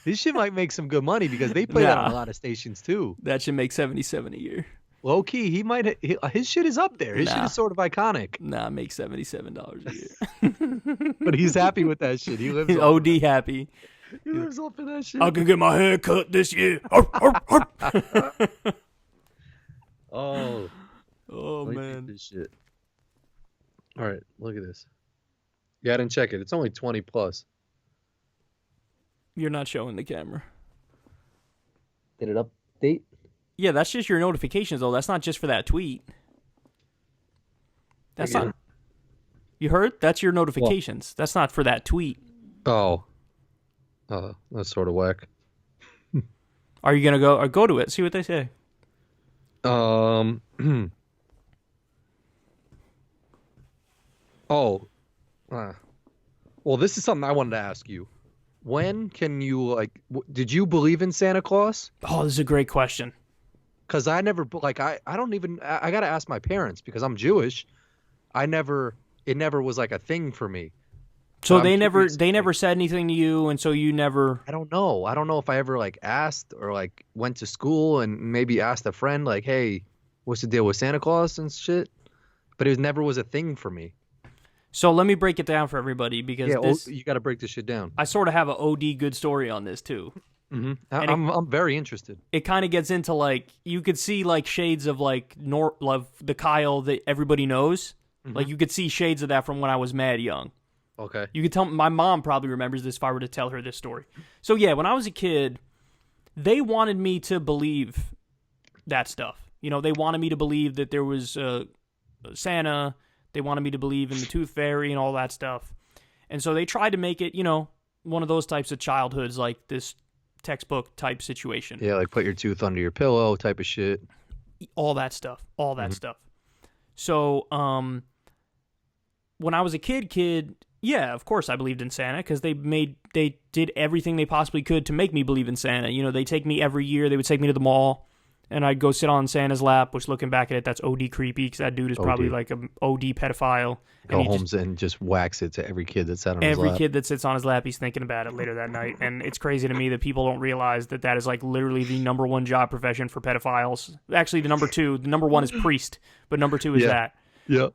This shit might make some good money because they play that on a lot of stations too. That should make $77 a year. Low key, his shit is up there. His shit is sort of iconic. Nah, make $77 a year. But he's happy with that shit. He lives. He's OD happy. He lives off of that shit. I can get my hair cut this year. Oh Oh let me man. take this shit. All right, look at this. Yeah, I didn't check it. It's only 20 plus. You're not showing the camera. Did it update? Yeah, that's just your notifications though. That's not just for that tweet. That's Again. not. You heard? That's your notifications. That's not for that tweet. Oh. That's sort of whack. Are you gonna go to it? See what they say. Oh. Well, this is something I wanted to ask you. When can you did you believe in Santa Claus? Oh, this is a great question. Because I never I don't even I gotta ask my parents because I'm Jewish. It never was like a thing for me. So I'm they curious, never said anything to you, and so you never. I don't know if I ever asked or went to school and maybe asked a friend hey, what's the deal with Santa Claus and shit. But it never was a thing for me. So let me break it down for everybody because you got to break this shit down. I sort of have an OD good story on this too. Mm-hmm. I'm very interested. It kind of gets into you could see shades of the Kyle that everybody knows. Mm-hmm. You could see shades of that from when I was mad young. Okay. You could tell my mom probably remembers this if I were to tell her this story. So yeah, when I was a kid, they wanted me to believe that stuff. They wanted me to believe that there was Santa. They wanted me to believe in the Tooth Fairy and all that stuff. And so they tried to make it, one of those types of childhoods, like this textbook type situation. Yeah, put your tooth under your pillow type of shit. All that stuff. So, when I was a kid, yeah, of course I believed in Santa because they did everything they possibly could to make me believe in Santa. They take me every year. They would take me to the mall, and I'd go sit on Santa's lap, which looking back at it, that's OD creepy because that dude is probably an OD pedophile. Go home and just wax it to every kid that sat on his lap. Every kid that sits on his lap, he's thinking about it later that night. And it's crazy to me that people don't realize that is literally the number one job profession for pedophiles. Actually, the number two. The number one is priest, but number two is that. Yeah.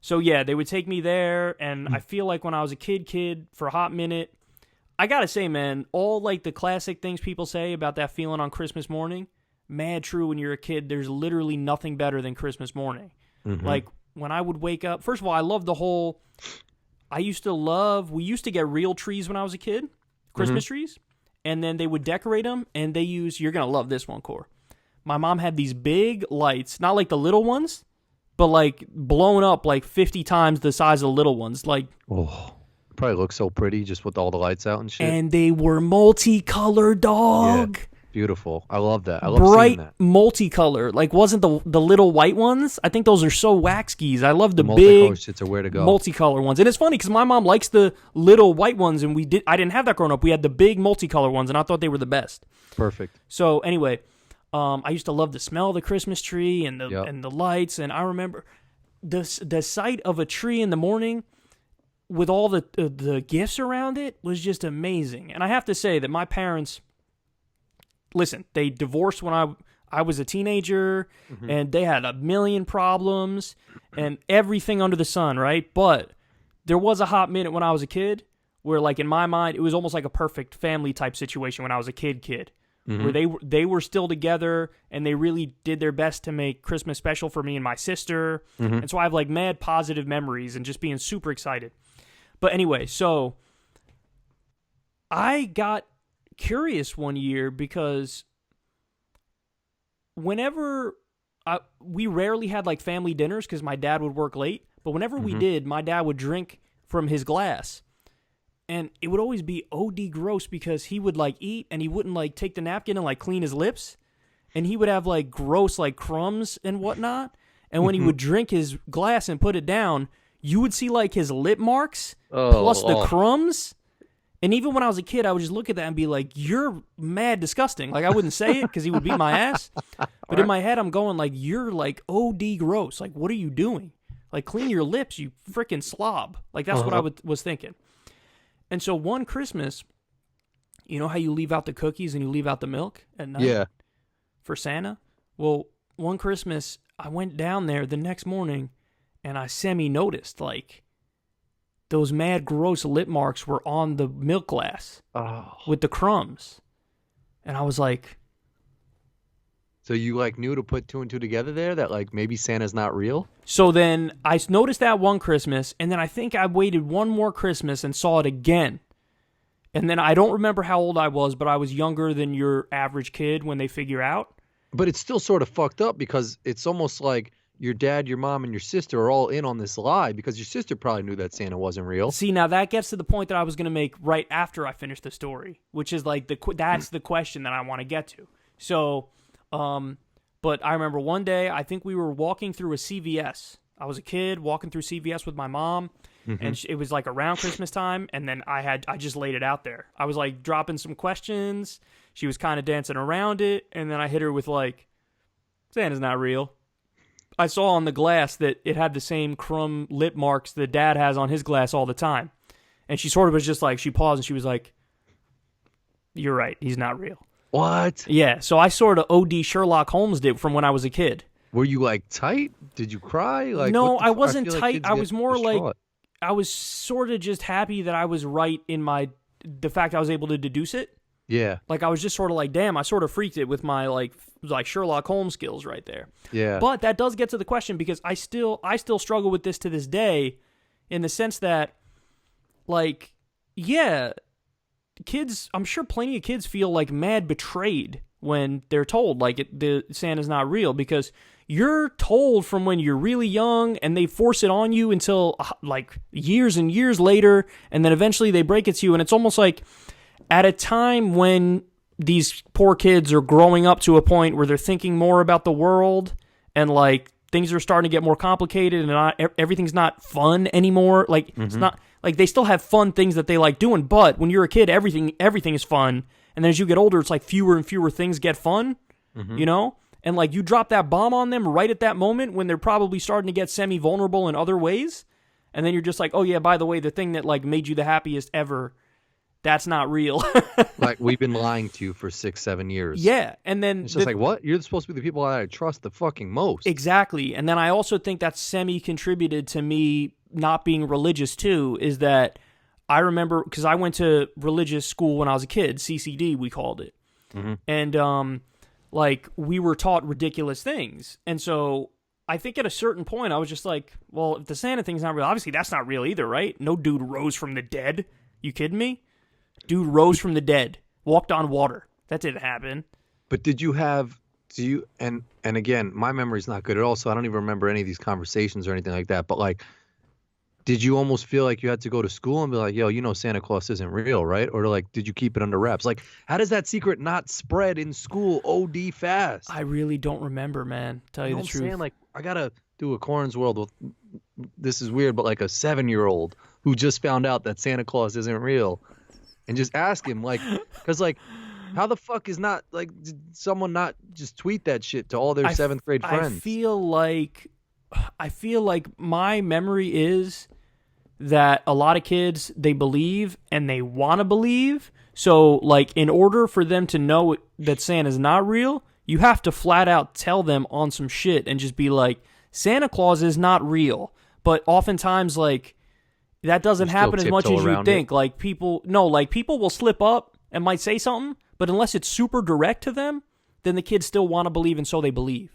So yeah, they would take me there, and I feel like when I was a kid for a hot minute, I gotta say, man, all the classic things people say about that feeling on Christmas morning, mad true when you're a kid. There's literally nothing better than Christmas morning. Mm-hmm. When I would wake up, first of all, I love the whole. We used to get real trees when I was a kid, Christmas trees, and then they would decorate them, and you're gonna love this one, Cor. My mom had these big lights, not like the little ones, but blown up 50 times the size of the little ones. Probably looks so pretty just with all the lights out and shit. And they were multicolored, dog. Yeah, beautiful. I love that. I love bright seeing that. Multicolor. Wasn't the little white ones? I think those are so wax geese. I love the big multicolored shits are where to go. Multicolor ones. And it's funny because my mom likes the little white ones, and I didn't have that growing up. We had the big multicolor ones, and I thought they were the best. Perfect. So anyway, I used to love the smell of the Christmas tree and the lights, and I remember the sight of a tree in the morning with all the gifts around it was just amazing. And I have to say that my parents, listen, they divorced when I was a teenager, and they had a million problems and everything under the sun, right? But there was a hot minute when I was a kid where, in my mind, it was almost like a perfect family type situation when I was a kid. Where they were still together and they really did their best to make Christmas special for me and my sister. And so I have mad positive memories and just being super excited. But anyway, so I got curious one year because whenever we rarely had like family dinners because my dad would work late. But whenever we did, my dad would drink from his glass. And it would always be OD gross because he would like eat and he wouldn't like take the napkin and like clean his lips. And he would have like gross like crumbs and whatnot. And when he would drink his glass and put it down, you would see like his lip marks plus the crumbs. And even when I was a kid, I would just look at that and be like, you're mad disgusting. Like, I wouldn't say it because he would beat my ass. But in my head, I'm going like, you're like OD gross. Like, what are you doing? Like, clean your lips, you freaking slob. Like, that's what I was thinking. And so one Christmas, you know how you leave out the cookies and you leave out the milk at night? Yeah. For Santa? Well, one Christmas, I went down there the next morning and I semi-noticed, like, those mad gross lip marks were on the milk glass with the crumbs. And I was like... So you, like, knew to put two and two together there? That, like, maybe Santa's not real? So then I noticed that one Christmas, and then I think I waited one more Christmas and saw it again. And then I don't remember how old I was, but I was younger than your average kid when they figure out. But it's still sort of fucked up because it's almost like your dad, your mom, and your sister are all in on this lie because your sister probably knew that Santa wasn't real. See, now that gets to the point that I was going to make right after I finished the story, which is like that's the question that I want to get to. So, but I remember one day, I think we were walking through a CVS. I was a kid walking through CVS with my mom, and it was like around Christmas time, and then I just laid it out there. I was like dropping some questions. She was kind of dancing around it, and then I hit her with like, Santa's not real. I saw on the glass that it had the same crumb lip marks that Dad has on his glass all the time. And she sort of was just like, she paused and she was like, you're right, he's not real. What? Yeah, so I sort of OD Sherlock Holmes did from when I was a kid. Were you like tight? Did you cry? Like, no, I wasn't tight. Like I was more like, I was sort of just happy that I was right in the fact I was able to deduce it. Yeah. Like, I was just sort of like, damn, I sort of freaked it with my, like Sherlock Holmes skills right there. Yeah. But that does get to the question because I still struggle with this to this day in the sense that, like, yeah, kids, I'm sure plenty of kids feel, like, mad betrayed when they're told, like, the Santa's not real because you're told from when you're really young and they force it on you until, like, years and years later, and then eventually they break it to you, and it's almost like at a time when these poor kids are growing up to a point where they're thinking more about the world and like things are starting to get more complicated and everything's not fun anymore. Like it's not like they still have fun things that they like doing, but when you're a kid, everything is fun. And then as you get older, it's like fewer and fewer things get fun, you know? And like you drop that bomb on them right at that moment when they're probably starting to get semi-vulnerable in other ways. And then you're just like, oh yeah, by the way, the thing that like made you the happiest ever, that's not real. Like, we've been lying to you for 6-7 years. Yeah, and then... It's just like, what? You're supposed to be the people that I trust the fucking most. Exactly, and then I also think that semi-contributed to me not being religious, too, is that I remember... Because I went to religious school when I was a kid, CCD, we called it. And, like, we were taught ridiculous things. And so, I think at a certain point, I was just like, well, if the Santa thing's not real, obviously that's not real either, right? No dude rose from the dead. You kidding me? Dude rose from the dead, walked on water. That didn't happen. But and again, my memory's not good at all, so I don't even remember any of these conversations or anything like that. But like, did you almost feel like you had to go to school and be like, yo, you know Santa Claus isn't real, right? Or like, did you keep it under wraps? Like, how does that secret not spread in school OD fast? I really don't remember, man. Tell you the truth. I'm saying? Like, I gotta do a Corin's World with, this is weird, but like a 7-year-old who just found out that Santa Claus isn't real. And just ask him, like, because, like, how the fuck is not, like, did someone not just tweet that shit to all their 7th grade friends? I feel like my memory is that a lot of kids, they believe and they want to believe. So, like, in order for them to know that Santa's not real, you have to flat out tell them on some shit and just be like, Santa Claus is not real. But oftentimes, like, that doesn't happen as much as you think. Like people will slip up and might say something, but unless it's super direct to them, then the kids still want to believe, and so they believe.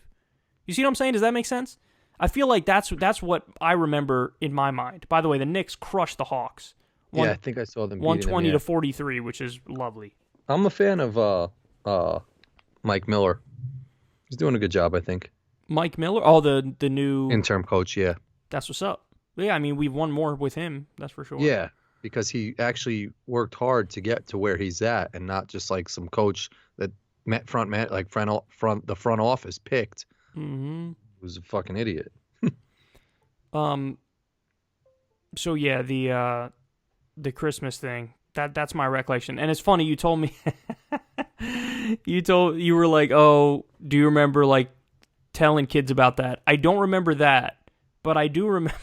You see what I'm saying? Does that make sense? I feel like that's what I remember in my mind. By the way, the Knicks crushed the Hawks. I think I saw them 120 to 43, which is lovely. I'm a fan of Mike Miller. He's doing a good job, I think. Mike Miller? Oh, the new interim coach. Yeah. That's what's up. Yeah, I mean, we've won more with him. That's for sure. Yeah, because he actually worked hard to get to where he's at, and not just like some coach that the front office picked. Mm-hmm. Who's a fucking idiot. So yeah, the Christmas thing. That's my recollection. And it's funny, you told me you were like, "Oh, do you remember like telling kids about that?" I don't remember that, but I do remember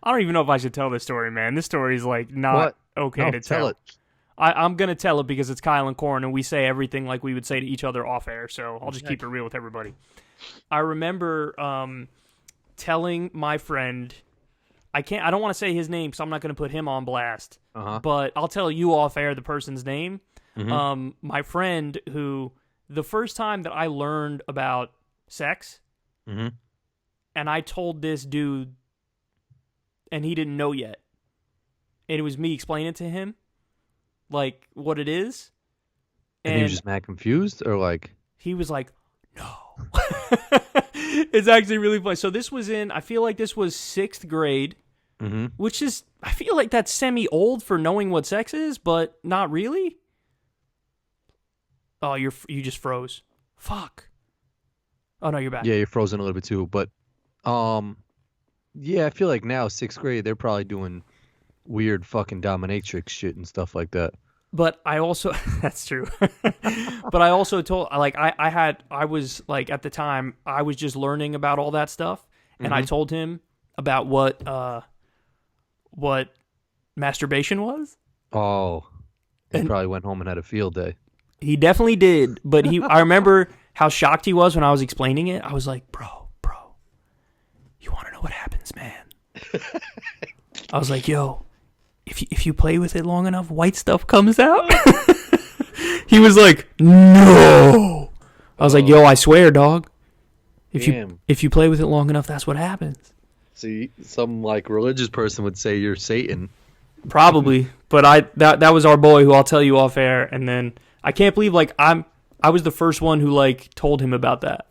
I don't even know if I should tell this story, man. This story is like not okay to tell. It. I'm going to tell it because it's Kyle and Corin, and we say everything like we would say to each other off air, so I'll just keep it real with everybody. I remember telling my friend, I don't want to say his name because I'm not going to put him on blast, but I'll tell you off air the person's name. Mm-hmm. My friend who, the first time that I learned about sex, mm-hmm. and I told this dude, and he didn't know yet, and it was me explaining to him, like, what it is. And he was just mad confused, or like... He was like, no. It's actually really funny. So this was I feel like this was 6th grade, mm-hmm. which is, I feel like that's semi-old for knowing what sex is, but not really. Oh, you just froze. Fuck. Oh, no, you're back. Yeah, you're frozen a little bit too, but, yeah, I feel like now, 6th grade, they're probably doing weird fucking dominatrix shit and stuff like that. But I also, that's true. But I also told, like, I was, like, at the time, I was just learning about all that stuff. And I told him about what masturbation was. Oh, he probably went home and had a field day. He definitely did. But I remember how shocked he was when I was explaining it. I was like, bro, you want to know what happens, man? I was like, yo, if you play with it long enough, white stuff comes out. He was like, no. I was like, yo, I swear, dog. If you play with it long enough, that's what happens. See, some like religious person would say you're Satan. Probably, but that was our boy who I'll tell you off air, and then I can't believe like I was the first one who like told him about that.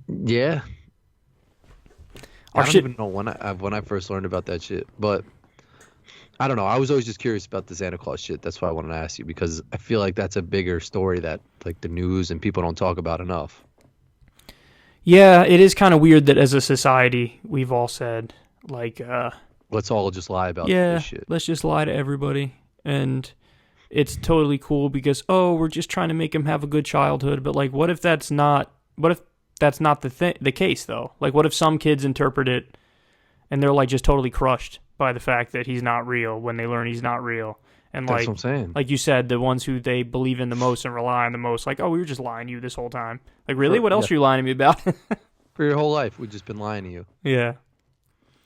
Yeah. I don't even know when I first learned about that shit, but I don't know. I was always just curious about the Santa Claus shit. That's why I wanted to ask you, because I feel like that's a bigger story that like the news and people don't talk about enough. Yeah, it is kind of weird that as a society we've all said like, let's all just lie about this shit. Let's just lie to everybody, and it's totally cool because we're just trying to make him have a good childhood. But like, what if that's not the case though? Like, what if some kids interpret it and they're like just totally crushed by the fact that he's not real when they learn he's not real? And that's like, what I'm saying. Like you said, the ones who they believe in the most and rely on the most, like, oh, we were just lying to you this whole time. Like, really? What else are you lying to me about? For your whole life, we've just been lying to you. Yeah.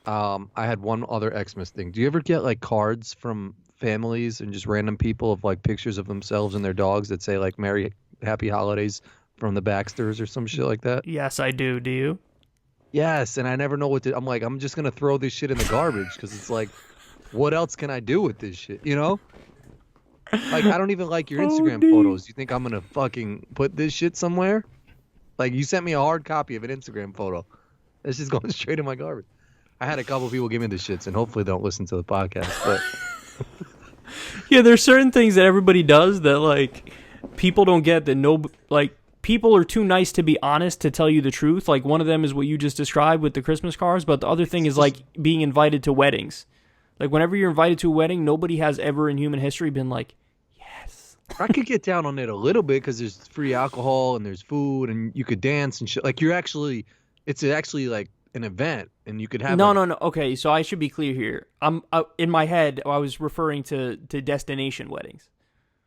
I had one other Xmas thing. Do you ever get like cards from families and just random people of like pictures of themselves and their dogs that say like "Merry Happy Holidays" from the Baxters or some shit like that? Yes, I do. Do you? Yes, and I never know what to. I'm like, I'm just gonna throw this shit in the garbage because it's like, what else can I do with this shit? You know? Like, I don't even like your Instagram photos. You think I'm gonna fucking put this shit somewhere? Like, you sent me a hard copy of an Instagram photo. It's just going straight in my garbage. I had a couple people give me the shits, and hopefully they don't listen to the podcast. But yeah, there's certain things that everybody does that like people don't get. People are too nice to be honest to tell you the truth. Like, one of them is what you just described with the Christmas cards, but the other thing is like being invited to weddings. Like, whenever you're invited to a wedding, nobody has ever in human history been like, yes. I could get down on it a little bit because there's free alcohol and there's food and you could dance and shit. Like, it's actually like an event and you could have. No. Okay, so I should be clear here. In my head, I was referring to destination weddings.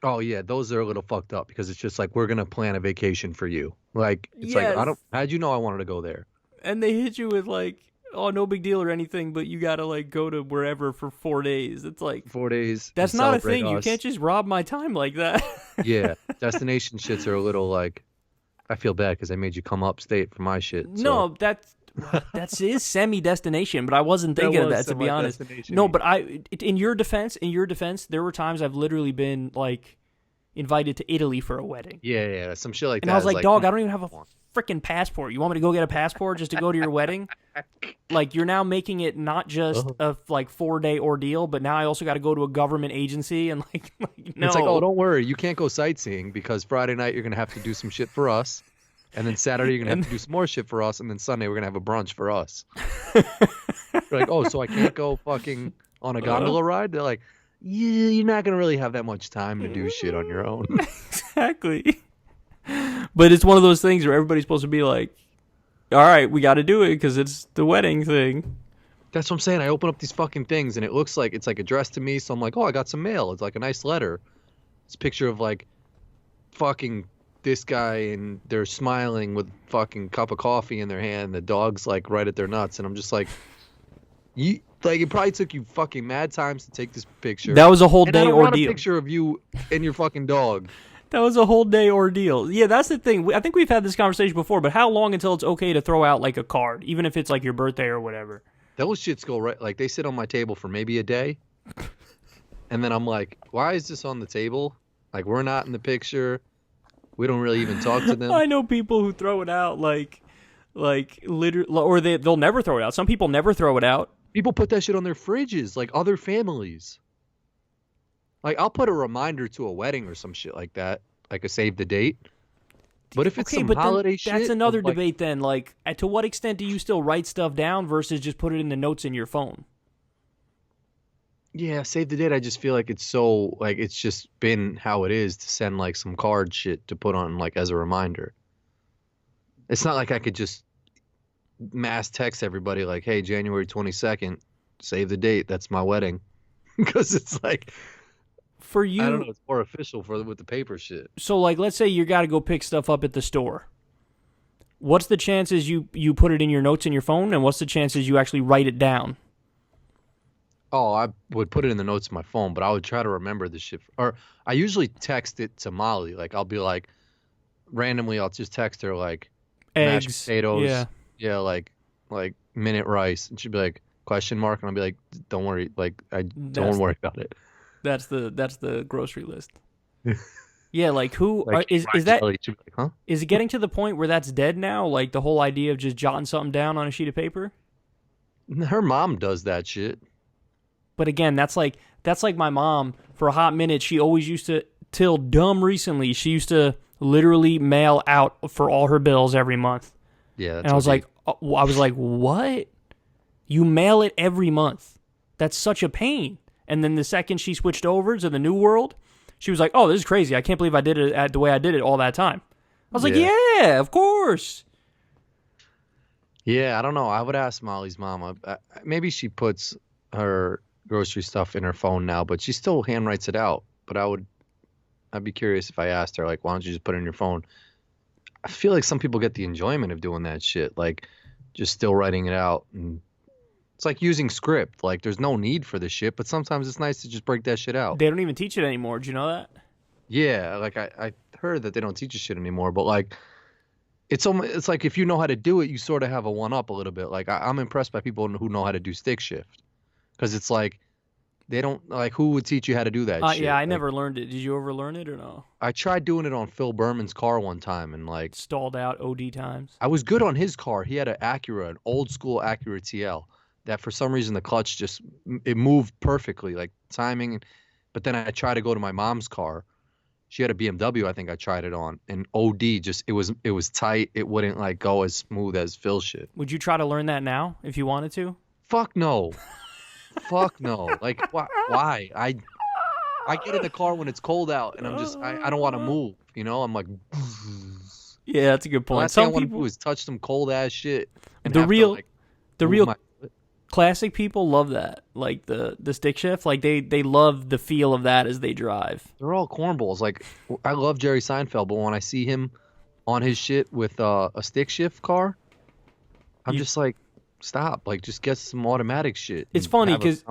Oh yeah, those are a little fucked up because it's just like, we're gonna plan a vacation for you. Like, it's like, how'd you know I wanted to go there? And they hit you with like, oh, no big deal or anything, but you gotta like go to wherever for 4 days. It's like 4 days. That's not a thing. You can't just rob my time like that. Yeah, destination shits are a little like, I feel bad because I made you come upstate for my shit. So. No, that's his semi-destination, but I wasn't thinking of that, to be honest. No, but in your defense, there were times I've literally been like invited to Italy for a wedding. Yeah, some shit like that. And I was like, dog, I don't even have a freaking passport. You want me to go get a passport just to go to your wedding? Like, you're now making it not just a, like, 4-day ordeal, but now I also got to go to a government agency and, like no. It's like, oh, don't worry. You can't go sightseeing because Friday night you're going to have to do some shit for us. And then Saturday you're going to have to do some more shit for us. And then Sunday we're going to have a brunch for us. You're like, oh, so I can't go fucking on a gondola ride? They're like, yeah, you're not going to really have that much time to do shit on your own. Exactly. But it's one of those things where everybody's supposed to be like, all right, we got to do it because it's the wedding thing. That's what I'm saying. I open up these fucking things and it looks like it's like addressed to me. So I'm like, oh, I got some mail. It's like a nice letter. It's a picture of like fucking this guy and they're smiling with fucking cup of coffee in their hand. The dog's like right at their nuts. And I'm just like, it probably took you fucking mad times to take this picture. That was a whole day I don't ordeal. want a picture of you and your fucking dog. That was a whole day ordeal. Yeah, that's the thing. I think we've had this conversation before, but how long until it's okay to throw out like a card, even if it's like your birthday or whatever? Those shits go right. Like they sit on my table for maybe a day. And then I'm like, why is this on the table? Like we're not in the picture. We don't really even talk to them. I know people who throw it out like literally, or they'll never throw it out. Some people never throw it out. People put that shit on their fridges, like other families. Like, I'll put a reminder to a wedding or some shit like that, like a save the date. But if it's some holiday shit... That's another debate then. Like, to what extent do you still write stuff down versus just put it in the notes in your phone? Yeah, save the date, I just feel like it's so... Like, it's just been how it is to send, like, some card shit to put on, like, as a reminder. It's not like I could just mass text everybody like, hey, January 22nd, save the date, that's my wedding. Because it's like... For you, I don't know. It's more official with the paper shit. So, like, let's say you got to go pick stuff up at the store. What's the chances you put it in your notes in your phone, and what's the chances you actually write it down? Oh, I would put it in the notes of my phone, but I would try to remember the shit. Or I usually text it to Molly. Like, I'll be like, randomly, I'll just text her like, eggs, mashed potatoes, yeah, like minute rice, and she'd be like, question mark, and I'll be like, don't worry, like, don't worry about it. That's the grocery list. Yeah, like who like, is that? Like, huh? Is it getting to the point where that's dead now? Like the whole idea of just jotting something down on a sheet of paper? Her mom does that shit. But again, that's like my mom. For a hot minute, she always used to, till dumb recently, she used to literally mail out for all her bills every month. Yeah, that's and I was like, what? You mail it every month? That's such a pain. And then the second she switched over to the new world, she was like, oh, this is crazy. I can't believe I did it the way I did it all that time. I was like, yeah, of course. Yeah, I don't know. I would ask Molly's mom. Maybe she puts her grocery stuff in her phone now, but she still handwrites it out. But I'd be curious if I asked her, like, why don't you just put it in your phone? I feel like some people get the enjoyment of doing that shit, like just still writing it out. And it's like using script. Like, there's no need for this shit, but sometimes it's nice to just break that shit out. They don't even teach it anymore. Do you know that? Yeah, like I heard that they don't teach this shit anymore, but like it's like if you know how to do it, you sort of have a one-up a little bit. Like I'm impressed by people who know how to do stick shift, because it's like they don't, like, who would teach you how to do that shit? Yeah, I like, never learned it. Did you ever learn it or no? I tried doing it on Phil Berman's car one time and like stalled out OD times. I was good on his car. He had an Acura, an old school Acura TL. That for some reason the clutch it moved perfectly, like timing. But then I tried to go to my mom's car. She had a BMW, I think I tried it on, and OD it was tight. It wouldn't like go as smooth as Phil shit. Would you try to learn that now if you wanted to? Fuck no. Fuck no. Like why? I get in the car when it's cold out and I'm just I don't want to move. You know, I'm like. Yeah, that's a good point. The last thing I want to do is touch some cold ass shit. And the real classic people love that, like the stick shift. Like they love the feel of that as they drive. They're all cornballs. Like I love Jerry Seinfeld, but when I see him on his shit with a stick shift car, I'm just like, stop. Like just get some automatic shit. It's funny because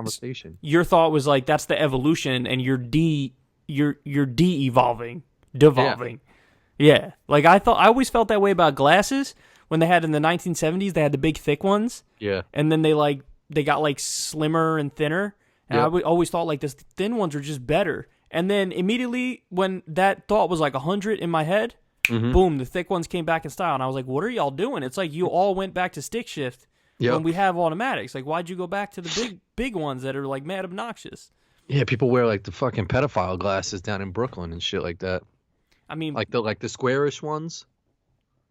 your thought was like that's the evolution, and you're de-evolving, devolving. Yeah. Like I always felt that way about glasses. When they had in the 1970s, they had the big thick ones. Yeah. And then they got like slimmer and thinner. And I always thought like the thin ones were just better. And then immediately when that thought was like 100 in my head, Mm-hmm. Boom, the thick ones came back in style, and I was like, "What are y'all doing?" It's like you all went back to stick shift when we have automatics. Like, why'd you go back to the big ones that are like mad obnoxious? Yeah, people wear like the fucking pedophile glasses down in Brooklyn and shit like that. I mean, like the squarish ones.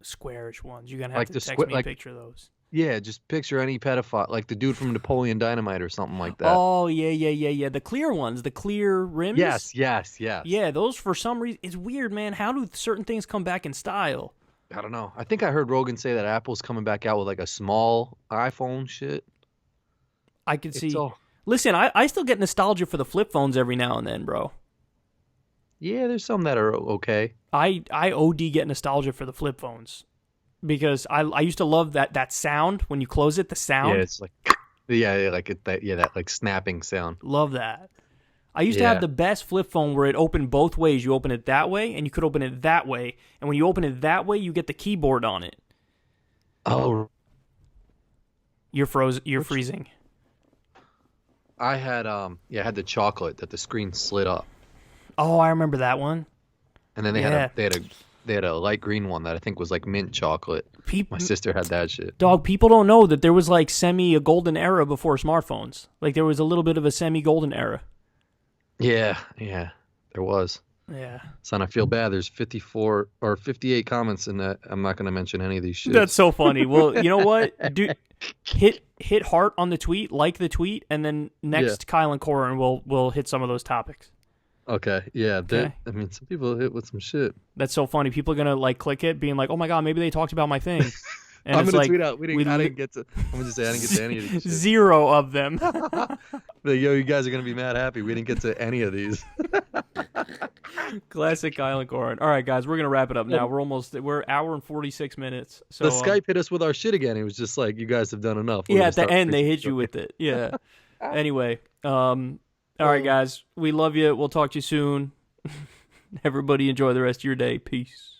Squarish ones. You're gonna have Like to the text me a like- picture of those. Yeah, just picture any pedophile, like the dude from Napoleon Dynamite or something like that. Oh yeah. The clear ones, the clear rims. Yes. Yeah, those for some reason it's weird, man. How do certain things come back in style? I don't know. I think I heard Rogan say that Apple's coming back out with like a small iPhone shit. I could see. all- Listen, I still get nostalgia for the flip phones every now and then, bro. Yeah, there's some that are okay. I OD get nostalgia for the flip phones because I used to love that sound when you close it. The sound. Yeah, it's like that like snapping sound. Love that. I used to have the best flip phone where it opened both ways. You open it that way, and you could open it that way. And when you open it that way, you get the keyboard on it. Oh, You're frozen. You're freezing. I had I had the chocolate that the screen slid up, Oh, I remember that one. and then they had a light green one that I think was like mint chocolate. My sister had that shit. Dog, people don't know that there was like a golden era before smartphones. Like there was a little bit of a semi-golden era. Yeah, there was. Yeah. Son, I feel bad. There's 54 or 58 comments in that. I'm not going to mention any of these shit. That's so funny. Well, you know what? Hit heart on the tweet, like the tweet, and then next Kyle and Corin will hit some of those topics. Okay, yeah. Okay. I mean, some people hit with some shit. That's so funny. People are gonna like click it, being like, "Oh my god, maybe they talked about my thing." And I'm it's gonna like, tweet out. I didn't get to. I'm gonna just say I didn't get to any of these. Shit. 0 of them. Like, yo, you guys are gonna be mad happy. We didn't get to any of these. Classic Kyle and Corin. All right, guys, we're gonna wrap it up now. We're hour and 46 minutes. So The Skype hit us with our shit again. It was just like, you guys have done enough. Yeah, at the end they hit you with it. Yeah. Anyway, all right, guys, we love you. We'll talk to you soon. Everybody enjoy the rest of your day. Peace.